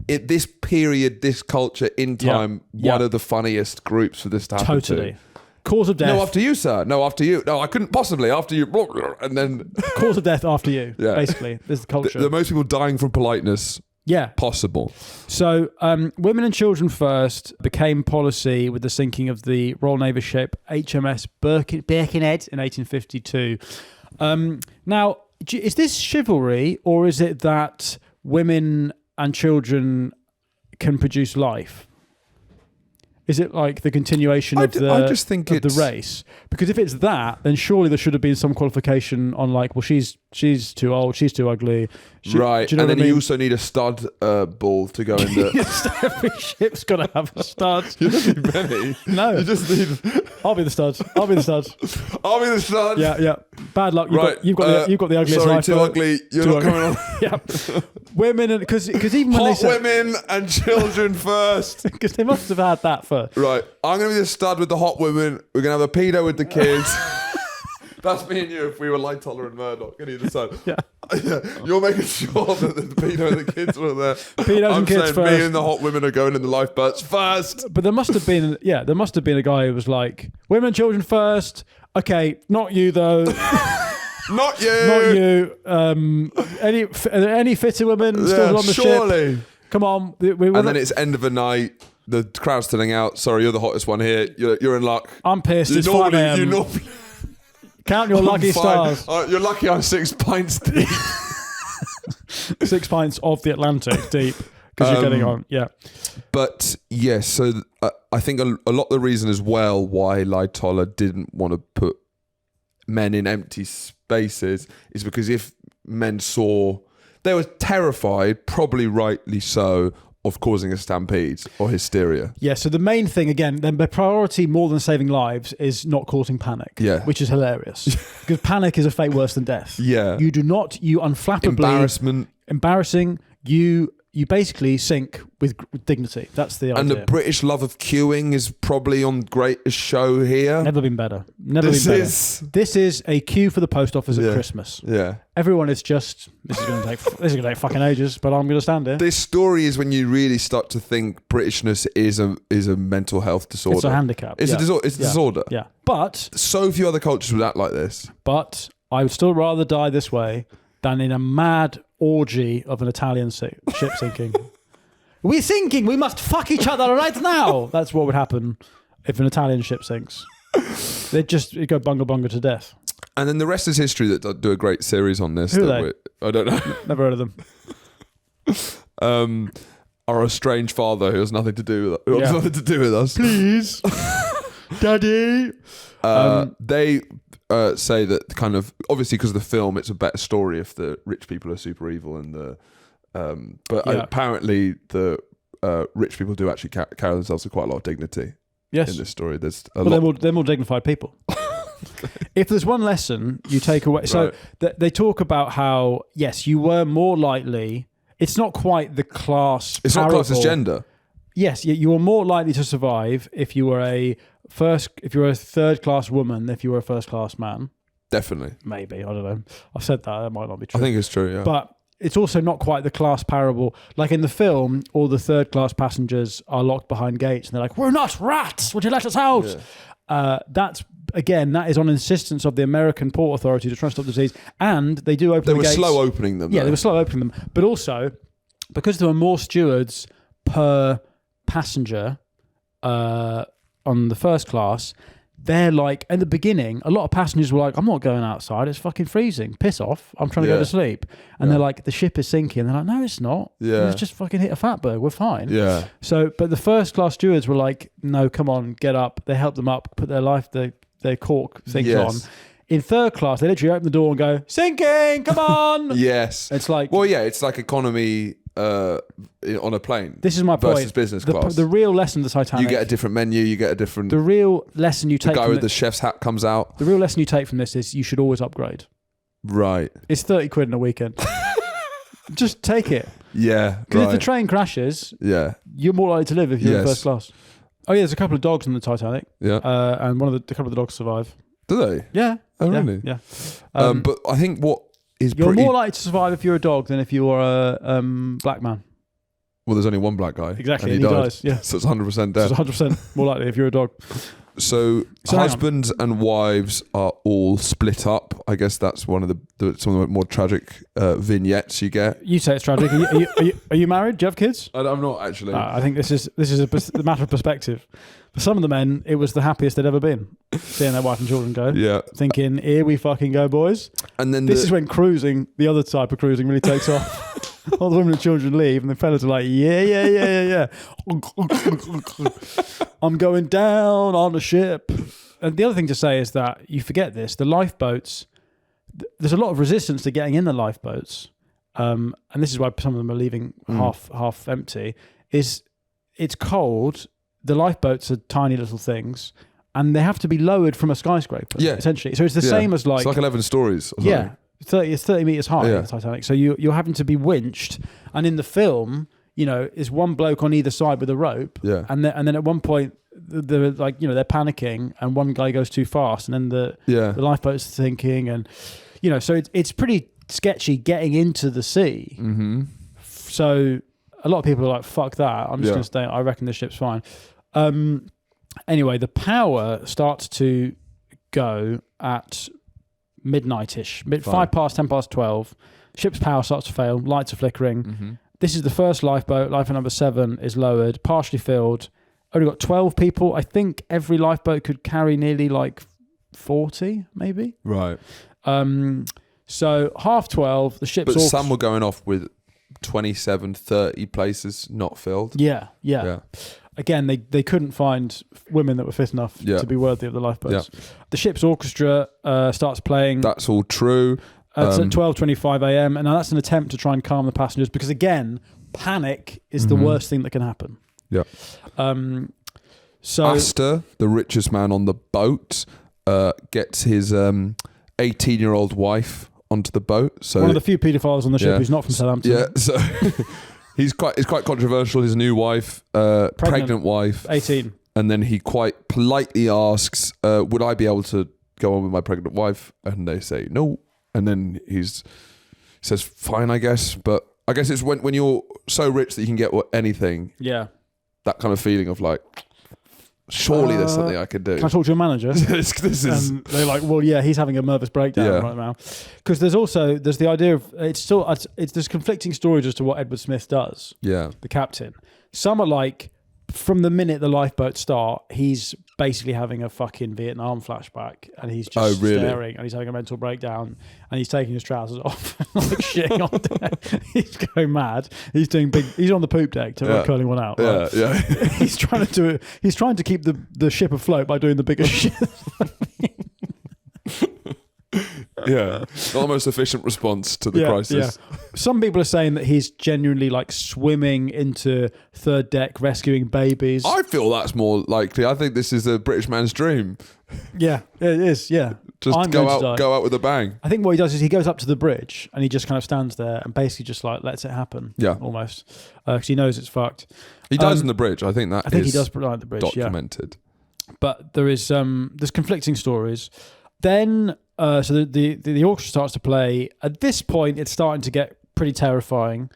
It's this period, this culture in time, one of the funniest groups for this to happen Totally. Cause of death. No, after you, sir. No, after you. No, I couldn't possibly. After you. And then... Cause of death after you, basically. This is the culture. The most people dying from politeness possible. So, women and children first became policy with the sinking of the Royal Navy ship HMS Birkenhead in 1852. Now, is this chivalry, or is it that women and children can produce life? Is it like the continuation of the race? Because if it's that, then surely there should have been some qualification on like, well, she's too old, she's too ugly. Right, do you know and then I mean? you also need a stud ball to go in the... Every ship's got to have a stud. You don't need many. No. You just need... I'll be the stud. I'll be the stud. I'll be the stud. Yeah. Bad luck. You've got the ugliest sorry, life. too ugly. You're not coming on. Yeah. Women, and because even when Hot women and children first. Because they must have had that first. Right. I'm going to be the stud with the hot women. We're going to have a pedo with the kids. That's me and you if we were Lightoller and Murdoch on either side. Yeah. You're making sure that the pedo and the kids were there. Pedos and kids first. Me and the hot women are going in the lifeboats first. But there must have been a guy who was like, women and children first. Okay, not you though. Not you. Not you. Are there any fitter women still on the surely. ship? Come on. And then it's end of the night. The crowd's telling out. Sorry, you're the hottest one here. You're in luck. I'm pissed. It's 5 a.m. Count your lucky stars. You're lucky I'm 6 pints deep. 6 pints of the Atlantic deep. Because you're getting on. Yeah. But yes, so I think a lot of the reason as well why Lightoller didn't want to put men in empty spaces is because if men saw, they were terrified, probably rightly so, of causing a stampede or hysteria. Yeah, so the main thing, again, the priority more than saving lives is not causing panic. Yeah. Which is hilarious. Because panic is a fate worse than death. Yeah. You unflappably... Embarrassing. You basically sink with dignity. That's the idea. And the British love of queuing is probably on greatest show here. Never been better. This is a queue for the post office at Christmas. Yeah. Everyone is just, this is going to take fucking ages, but I'm going to stand here. This story is when you really start to think Britishness is a mental health disorder. It's a handicap. It's a disorder. Yeah. But so few other cultures would act like this. But I would still rather die this way than in a mad orgy of an Italian ship sinking. We're sinking. We must fuck each other right now. That's what would happen if an Italian ship sinks. They'd go bunga bunga to death. And then the rest is history that do a great series on this. Who are they? I don't know. Never heard of them. Our estranged father who has nothing to do with us. Please. Daddy. They say that kind of, obviously because of the film, it's a better story if the rich people are super evil and apparently the rich people do actually carry themselves with quite a lot of dignity. Yes. In this story, there's they're more dignified people. If there's one lesson you take away, so they talk about how yes, you were more likely. It's not quite the class. It's not class as gender. Yes, you were more likely to survive if you were a third class woman than if you were a first class man. Definitely. Maybe, I don't know. I've said that might not be true. I think it's true, yeah. But it's also not quite the class parable. Like in the film, all the third class passengers are locked behind gates and they're like, "We're not rats, would you let us out?" Yeah. That is on insistence of the American Port Authority to try and stop disease. And they do open the gates. They were slow opening them. Yeah, they were slow opening them. But also, because there were more stewards per passenger on the first class, they're like, in the beginning, a lot of passengers were like, "I'm not going outside, it's fucking freezing. Piss off, I'm trying to go to sleep." And they're like, "The ship is sinking." And they're like, "No, it's not. Let's just fucking hit a fatberg, we're fine." Yeah. So, but the first class stewards were like, "No, come on, get up." They helped them up, put their cork things on. In third class, they literally open the door and go, sinking, come on. Yes. It's like... Well, yeah, it's like economy on a plane. This is my point. Versus business class. The real lesson of the Titanic... You get a different menu, you get a different... The real lesson you take The guy from with the chef's hat comes out. The real lesson you take from this is you should always upgrade. Right. It's 30 quid in a weekend. Just take it. Yeah, because if the train crashes, you're more likely to live if you're in first class. Oh yeah, there's a couple of dogs in the Titanic. Yeah, and a couple of the dogs survive. Do they? Yeah. Oh really? Yeah. But I think what is you're more likely to survive if you're a dog than if you're a black man. Well, there's only one black guy. Exactly, and he dies. Yeah, so it's 100% death. So it's 100% more likely if you're a dog. So husbands and wives are all split up. I guess that's one of some of the more tragic vignettes you get. You say it's tragic. Are you married? Do you have kids? I'm not actually. I think this is a matter of perspective. For some of the men, it was the happiest they'd ever been, seeing their wife and children go. Yeah, thinking, "Here we fucking go, boys." And then this is when cruising, the other type of cruising, really takes off. All the women and children leave, and the fellas are like, yeah. I'm going down on a ship. And the other thing to say is that you forget this: the lifeboats. There's a lot of resistance to getting in the lifeboats, and this is why some of them are leaving half empty. It's cold. The lifeboats are tiny little things, and they have to be lowered from a skyscraper. Yeah, essentially. So it's the same as like... It's like 11 stories. Or yeah. It's 30 meters high, the Titanic. So you're having to be winched. And in the film, is one bloke on either side with a rope. Yeah. And then at one point, they're like, they're panicking, and one guy goes too fast, and then the lifeboat's sinking. And, so it's pretty sketchy getting into the sea. Mm-hmm. So a lot of people are like, fuck that. I'm just going to stay. I reckon this ship's fine. Anyway, the power starts to go at midnight-ish, 5 past, 10 past 12. Ship's power starts to fail. Lights are flickering. Mm-hmm. This is the first lifeboat. Lifeboat number 7 is lowered, partially filled. Only got 12 people. I think every lifeboat could carry nearly like 40, maybe. Right. So 12:30, the ship's But some were going off with 27, 30 places not filled. Yeah. Again, they couldn't find women that were fit enough to be worthy of the lifeboats. Yeah. The ship's orchestra starts playing. That's all true. It's at 12:25 a.m. and that's an attempt to try and calm the passengers because, again, panic is the worst thing that can happen. Yeah. So Astor, the richest man on the boat, gets his 18-year-old wife onto the boat. So one of the few paedophiles on the ship who's not from Southampton. Yeah. So. It's quite controversial. His new wife, pregnant wife, 18, and then he quite politely asks, "Would I be able to go on with my pregnant wife?" And they say no. And then he says, "Fine, I guess." But I guess it's when you're so rich that you can get anything. Yeah, that kind of feeling of like, surely there's something I could do. Can I talk to your manager? this is. And they're like, well, yeah, he's having a nervous breakdown right now. Because there's the idea of there's conflicting stories as to what Edward Smith does. Yeah, the captain. Some are like, from the minute the lifeboats start, he's basically having a fucking Vietnam flashback, and he's just staring, and he's having a mental breakdown, and he's taking his trousers off, like shitting on deck. He's going mad. He's on the poop deck to curling one out. Right? Yeah. He's trying to do it. He's trying to keep the ship afloat by doing the biggest shit. Yeah, not the most efficient response to the crisis. Yeah. Some people are saying that he's genuinely like swimming into third deck, rescuing babies. I feel that's more likely. I think this is a British man's dream. Yeah, it is. Yeah, just go out with a bang. I think what he does is he goes up to the bridge and he just kind of stands there and basically just like lets it happen. Yeah, almost because he knows it's fucked. He dies on the bridge. I think he does die on the bridge. Documented. Yeah. But there's conflicting stories. Then. So the orchestra starts to play. At this point, it's starting to get pretty terrifying.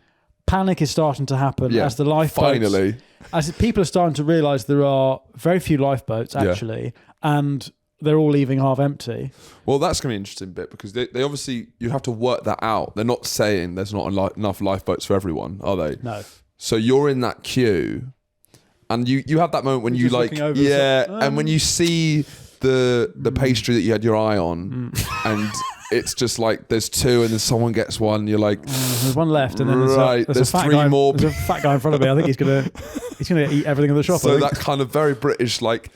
Panic is starting to happen as the lifeboats... As people are starting to realise there are very few lifeboats, actually, and they're all leaving half empty. Well, that's going to be an interesting bit, because they obviously... You have to work that out. They're not saying there's not enough lifeboats for everyone, are they? No. So you're in that queue, and you have that moment when you like... Yeah, and when you see... The pastry that you had your eye on, and it's just like there's 2 and then someone gets 1, you're like there's 1 left, and then there's 3 more. There's a fat guy in front of me. I think he's gonna eat everything in the shop. So that kind of very British, like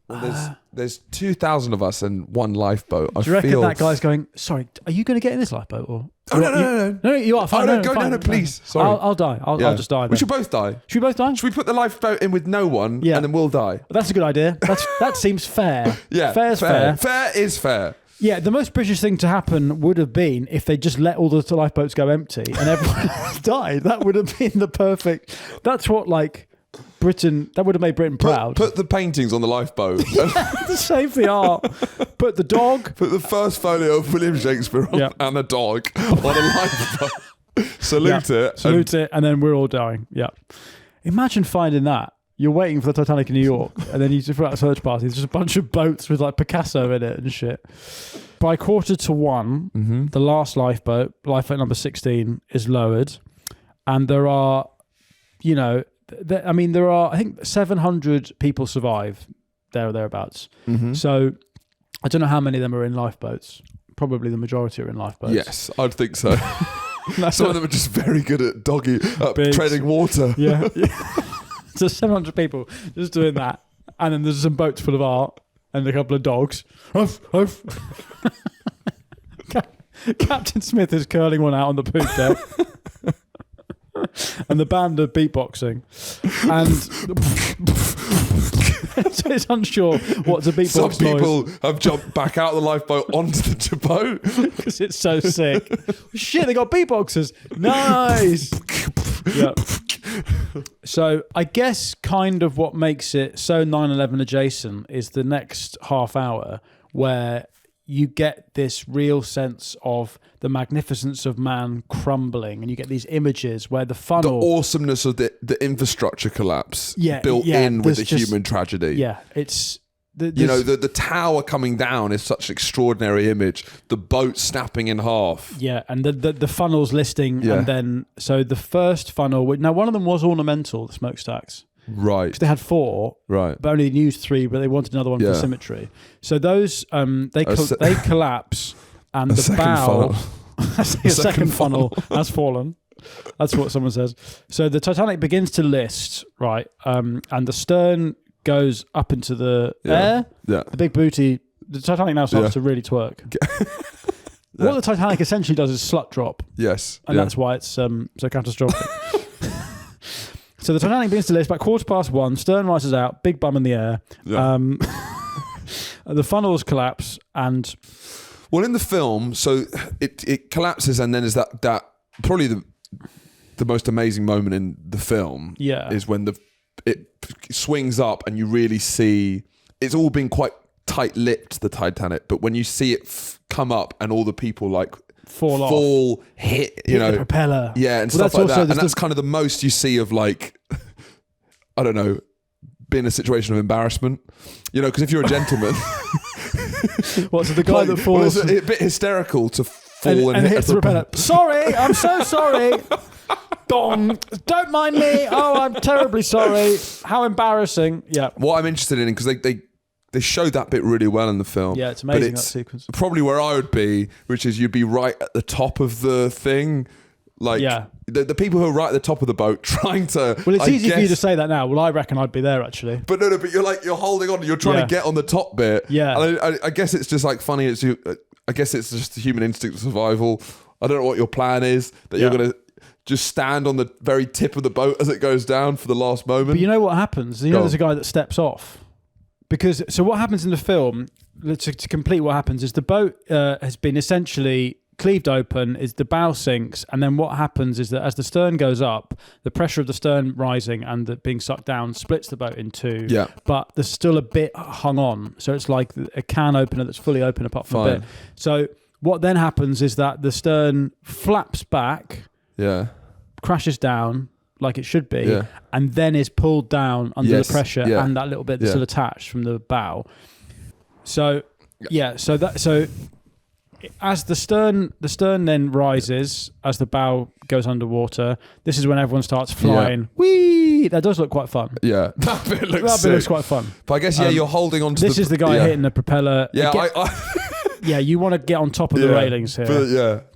Well, there's 2,000 of us and one lifeboat. Do you reckon that guy's going, sorry, are you going to get in this lifeboat? Or No, you are fine. No, please. Sorry. I'll die. I'll just die. Then. We should both die. Should we both die? Should we put the lifeboat in with no one and then we'll die? That's a good idea. That seems fair. Yeah, fair's fair. Fair is fair. Yeah, the most British thing to happen would have been if they just let all the lifeboats go empty and everyone died. That would have been the perfect. That's what Britain. That would have made Britain proud. Put the paintings on the lifeboat. Save the art. Put the dog. Put the first folio of William Shakespeare and a dog on a lifeboat. Salute it, and then we're all dying. Yeah. Imagine finding that. You're waiting for the Titanic in New York, and then you just put out a search party. There's just a bunch of boats with Picasso in it and shit. By 1:45, the last lifeboat number 16, is lowered, and there are, I think 700 people survive there or thereabouts. So I don't know how many of them are in lifeboats. Probably the majority are in lifeboats. Yes, I'd think so. Some of them are just very good at treading water. Yeah. So 700 people just doing that. And then there's some boats full of art and a couple of dogs. Captain Smith is curling one out on the poop deck. And the band are beatboxing. And so it's unsure what to beatbox. Some people have jumped back out of the lifeboat onto the boat. Because it's so sick. Shit, they got beatboxers. Nice. Yeah. So I guess kind of what makes it so 9/11 adjacent is the next half hour where you get this real sense of the magnificence of man crumbling, and you get these images where the funnel, the awesomeness of the infrastructure collapse built in with the human tragedy. Yeah, it's the tower coming down is such an extraordinary image. The boat snapping in half. Yeah, and the funnels listing, and then so the first funnel. Now one of them was ornamental, the smokestacks. Right. Because they had 4. Right. But only used 3, but they wanted another one for symmetry. So those they collapse, and the bow. A second funnel has fallen. That's what someone says. So the Titanic begins to list, right? And the stern goes up into the air. Yeah. The big booty. The Titanic now starts to really twerk. What the Titanic essentially does is slut drop. Yes. And that's why it's so catastrophic. So the Titanic begins to list about 1:15. Stern rises out, big bum in the air. Yeah. The funnels collapse, and in the film, so it collapses, and then is that probably the most amazing moment in the film. Yeah. Is when it swings up, and you really see it's all been quite tight-lipped, the Titanic, but when you see it come up, and all the people fall, hit the propeller. Yeah, and stuff like that. And that's kind of the most you see of I don't know, being in a situation of embarrassment. Because if you're a gentleman... So the guy that falls... Well, it's a bit hysterical to fall and hit the propeller. Sorry, I'm so sorry. Dong. Don't mind me. Oh, I'm terribly sorry. How embarrassing. Yeah. What I'm interested in, because they show that bit really well in the film. Yeah, it's amazing, that sequence. Probably where I would be, which is you'd be right at the top of the thing. The people who are right at the top of the boat trying to... Well, it's easy for you to say that now. Well, I reckon I'd be there, actually. But but you're holding on. You're trying to get on the top bit. Yeah. And I guess it's just funny. I guess it's just the human instinct of survival. I don't know what your plan is, that you're going to just stand on the very tip of the boat as it goes down for the last moment. But you know what happens? There's a guy that steps off. So what happens in the film, to complete what happens, is the boat has been essentially cleaved open, is the bow sinks, and then what happens is that as the stern goes up, the pressure of the stern rising and the being sucked down splits the boat in 2. Yeah. But there's still a bit hung on. So it's like a can opener that's fully open apart from a bit. So what then happens is that the stern flaps back, crashes down like it should be, and then is pulled down under the pressure and that little bit that's still attached from the bow. So so as the stern then rises as the bow goes underwater, this is when everyone starts flying. Yeah. Whee! That does look quite fun. Yeah, that bit looks quite fun. But I guess you're holding on to this is the guy hitting the propeller. Yeah, you want to get on top of the railings here. But,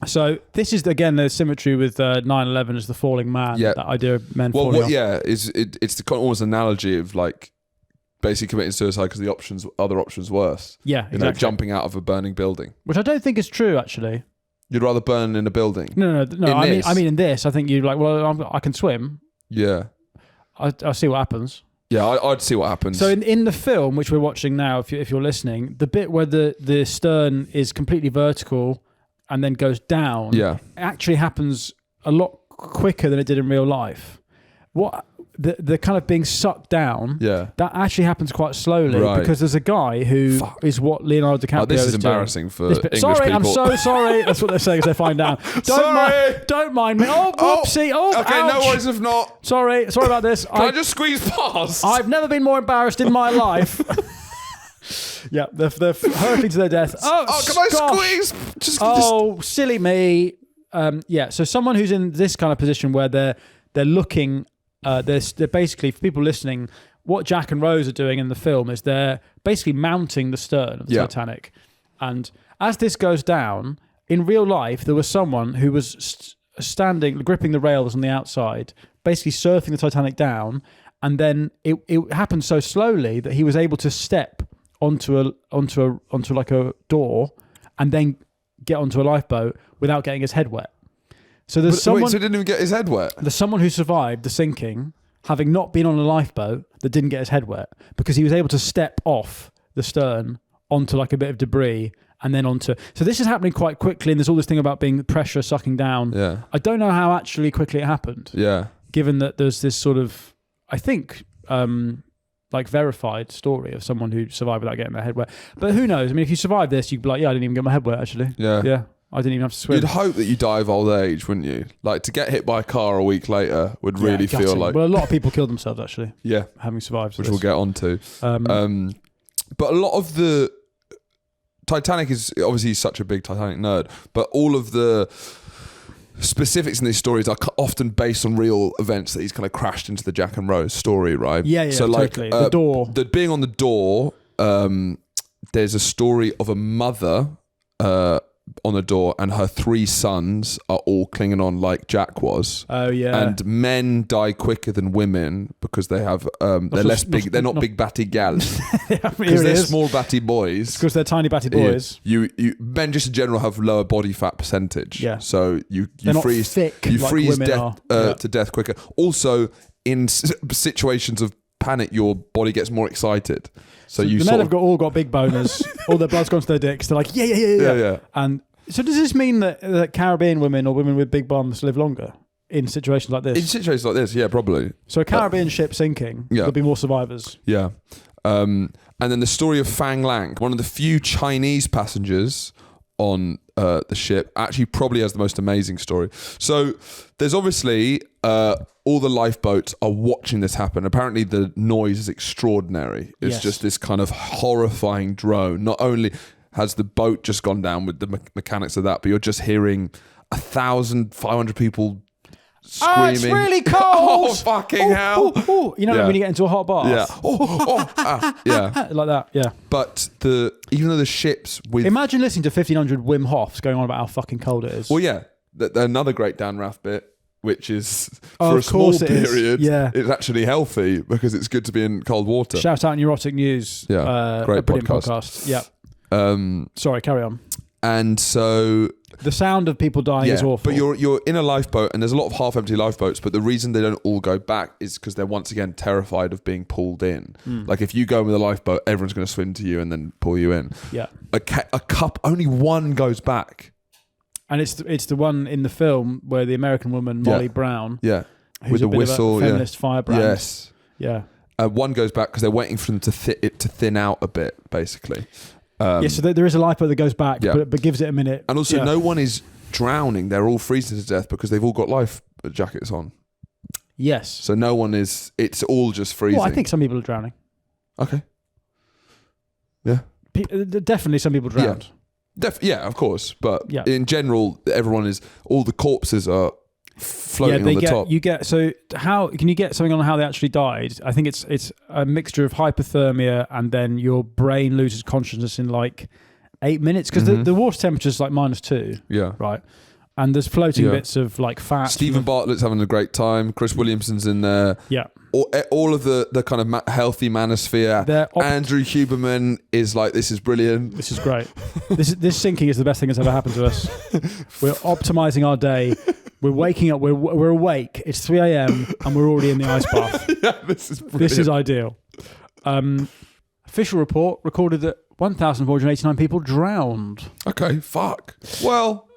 so this is again the symmetry with 9/11 as the falling man. Yeah. That idea of men falling off. It's the almost analogy of basically committing suicide because the other options worse. Yeah, you know, jumping out of a burning building, which I don't think is true actually. You'd rather burn in a building? No. I mean, in this, I think you're like, well, I can swim. Yeah, I'll see what happens. Yeah, I'd see what happens. So in the film, which we're watching now, if you're listening, the bit where the stern is completely vertical and then goes down, actually happens a lot quicker than it did in real life. What the kind of being sucked down, that actually happens quite slowly because there's a guy who is what Leonardo DiCaprio this is is embarrassing for English people. Sorry, I'm so sorry. That's what they're saying as they find out. Don't mind me. Oh, whoopsie. Oh, okay, ouch. no worries if not. Sorry about this. Can I just squeeze past? I've never been more embarrassed in my life. Yeah, they're hurtling to their death. Oh, can I squeeze? Silly me. So someone who's in this kind of position where they're looking, they're basically, for people listening, what Jack and Rose are doing in the film is they're basically mounting the stern of the Titanic. And as this goes down, in real life, there was someone who was standing, gripping the rails on the outside, basically surfing the Titanic down. And then it happened so slowly that he was able to step onto like a door and then get onto a lifeboat without getting his head wet. So there's someone. Wait, so he didn't even get his head wet? There's someone who survived the sinking, having not been on a lifeboat, that didn't get his head wet because he was able to step off the stern onto like a bit of debris and then onto. So this is happening quite quickly, and there's all this thing about being pressure sucking down. Yeah. I don't know how actually quickly it happened. Yeah. Given that there's this sort of, I think, like verified story of someone who survived without getting their head wet. But who knows? I mean, if you survive this, you'd be like, yeah, I didn't even get my head wet actually. Yeah. I didn't even have to swim. You'd hope that you die of old age, wouldn't you? Like, to get hit by a car a week later would really feel like... Well, a lot of people killed themselves, actually. Yeah. Having survived. Which we'll get onto. But a lot of the... Titanic is obviously such a big Titanic nerd, but all of the specifics in these stories are often based on real events that he's kind of crashed into the Jack and Rose story, right? Yeah, so totally. The door. Being on the door, there's a story of a mother... on the door, and her 3 sons are all clinging on like Jack was. Oh yeah. And men die quicker than women because they have they're less big. They're not big batty gals because they're small batty boys. Because they're tiny batty boys. You men just in general have lower body fat percentage. Yeah. So you freeze thick you like freeze death to death quicker. Also, in situations of panic, your body gets more excited. So you the men have all got big boners. All their blood's gone to their dicks. They're like, yeah. And so does this mean that Caribbean women or women with big bums live longer in situations like this? In situations like this, yeah, probably. So a Caribbean ship sinking, there'll be more survivors. Yeah. And then the story of Fang Lang, one of the few Chinese passengers on the ship, actually probably has the most amazing story. So there's obviously all the lifeboats are watching this happen. Apparently the noise is extraordinary. It's just this kind of horrifying drone. Not only has the boat just gone down with the mechanics of that, but you're just hearing 1,500 people screaming. Oh, it's really cold. Oh, fucking hell. You know when you get into a hot bath? Yeah. Like that, yeah. But even though the ships with... Imagine listening to 1,500 Wim Hofs going on about how fucking cold it is. Well, yeah. Another great Dan Rath bit, which is for a small period, it's actually healthy because it's good to be in cold water. Shout out Neurotic News. Yeah, great podcast. Yeah. Sorry, carry on. And so the sound of people dying is awful. But you're in a lifeboat, and there's a lot of half-empty lifeboats. But the reason they don't all go back is because they're once again terrified of being pulled in. Like if you go with a lifeboat, everyone's going to swim to you and then pull you in. Yeah. A cup, only one goes back. And it's the one in the film where the American woman Molly Brown, who's with a bit whistle, of a feminist firebrand. Yes. Yeah. One goes back because they're waiting for them to thin out a bit, basically. So there is a lifeboat that goes back, but gives it a minute. And also, no one is drowning. They're all freezing to death because they've all got life jackets on. Yes. So no one is... It's all just freezing. Well, I think some people are drowning. Okay. Yeah. Definitely some people drowned. Yeah, of course. But in general, everyone is... All the corpses are floating on the top. So how can you get something on how they actually died? I think it's a mixture of hypothermia and then your brain loses consciousness in like 8 minutes because the water temperature is like -2. Yeah. Right. And there's floating bits of like fat. Stephen Bartlett's having a great time. Chris Williamson's in there. Yeah. All of the kind of healthy manosphere. Andrew Huberman is like, this is brilliant. This is great. This sinking is the best thing that's ever happened to us. We're optimizing our day. We're waking up. We're awake. It's 3 a.m. and we're already in the ice bath. This is brilliant. This is ideal. Official report recorded that 1,489 people drowned. Okay, fuck. Well...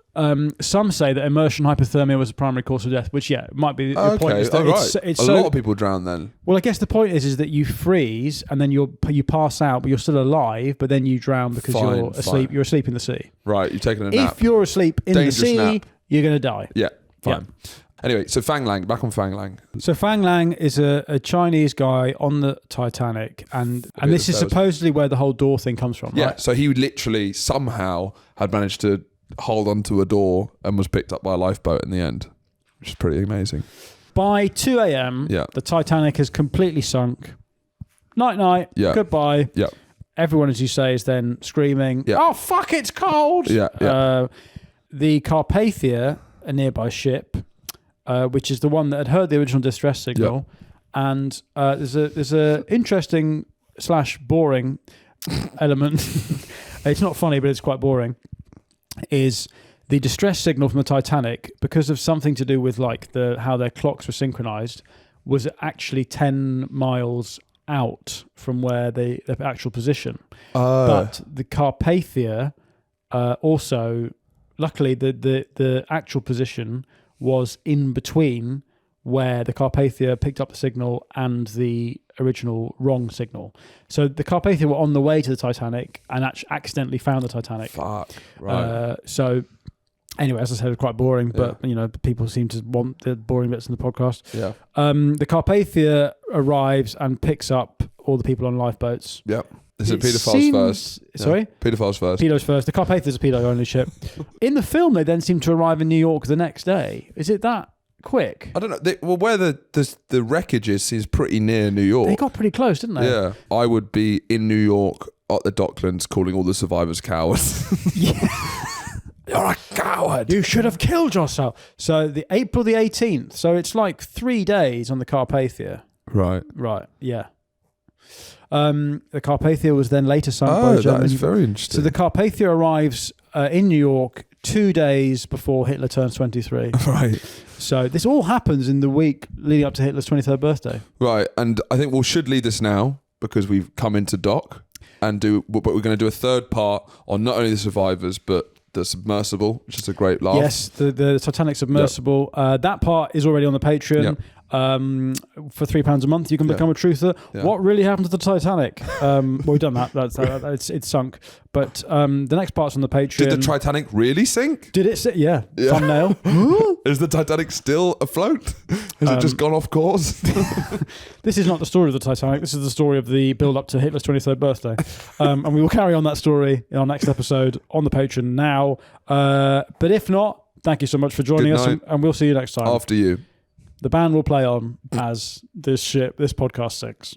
some say that immersion hypothermia was the primary cause of death, which might be the point. Is that it's a lot of people drown then. Well, I guess the point is that you freeze and then you pass out, but you're still alive, but then you drown because you're asleep. You're asleep in the sea. Right, you're taking a nap. If you're asleep in the sea, you're going to die. Yeah, fine. Yeah. Anyway, so Fang Lang, back on Fang Lang. So Fang Lang is a Chinese guy on the Titanic, and this is supposedly where the whole door thing comes from, right? Yeah, so he literally somehow had managed to hold onto a door and was picked up by a lifeboat in the end, which is pretty amazing. By 2 a.m, the Titanic has completely sunk. Night, goodbye. Yeah. Everyone, as you say, is then screaming, oh, fuck, it's cold. Yeah. The Carpathia, a nearby ship, which is the one that had heard the original distress signal, and there's a interesting / boring element. It's not funny, but it's quite boring. Is the distress signal from the Titanic, because of something to do with like how their clocks were synchronized, was actually 10 miles out from where the actual position. But the Carpathia also, luckily, the actual position was in between where the Carpathia picked up the signal and the original wrong signal. So the Carpathia were on the way to the Titanic and accidentally found the Titanic. Fuck. Right. So anyway, as I said, it's quite boring, but people seem to want the boring bits in the podcast. Yeah. The Carpathia arrives and picks up all the people on lifeboats. Yep. Is it paedophiles first? Sorry? Paedophiles first. Pedos first. The Carpathia is a pedo-only ship. In the film, they then seem to arrive in New York the next day. Is it that quick? I don't know. Where the wreckage is pretty near New York. They got pretty close, didn't they? Yeah. I would be in New York at the Docklands calling all the survivors cowards. Yeah. You're a coward. You should have killed yourself. So the April the 18th. So it's like 3 days on the Carpathia. Right. Yeah. The Carpathia was then later sunk by Germany. That is very interesting. So the Carpathia arrives in New York 2 days before Hitler turns 23. Right. So this all happens in the week leading up to Hitler's 23rd birthday. Right. And I think we should lead this now because we've come into dock but we're going to do a third part on not only the survivors, but the submersible, which is a great laugh. Yes, the Titanic submersible. Yep. That part is already on the Patreon. Yep. For £3 a month, you can become a truther. Yeah. What really happened to the Titanic? We've done that. It's sunk. But the next part's on the Patreon. Did the Titanic really sink? Did it? Yeah. Thumbnail. Is the Titanic still afloat? Has it just gone off course? This is not the story of the Titanic. This is the story of the build-up to Hitler's 23rd birthday. And we will carry on that story in our next episode on the Patreon now. But if not, thank you so much for joining us, and we'll see you next time. After you. The band will play on as this podcast sinks.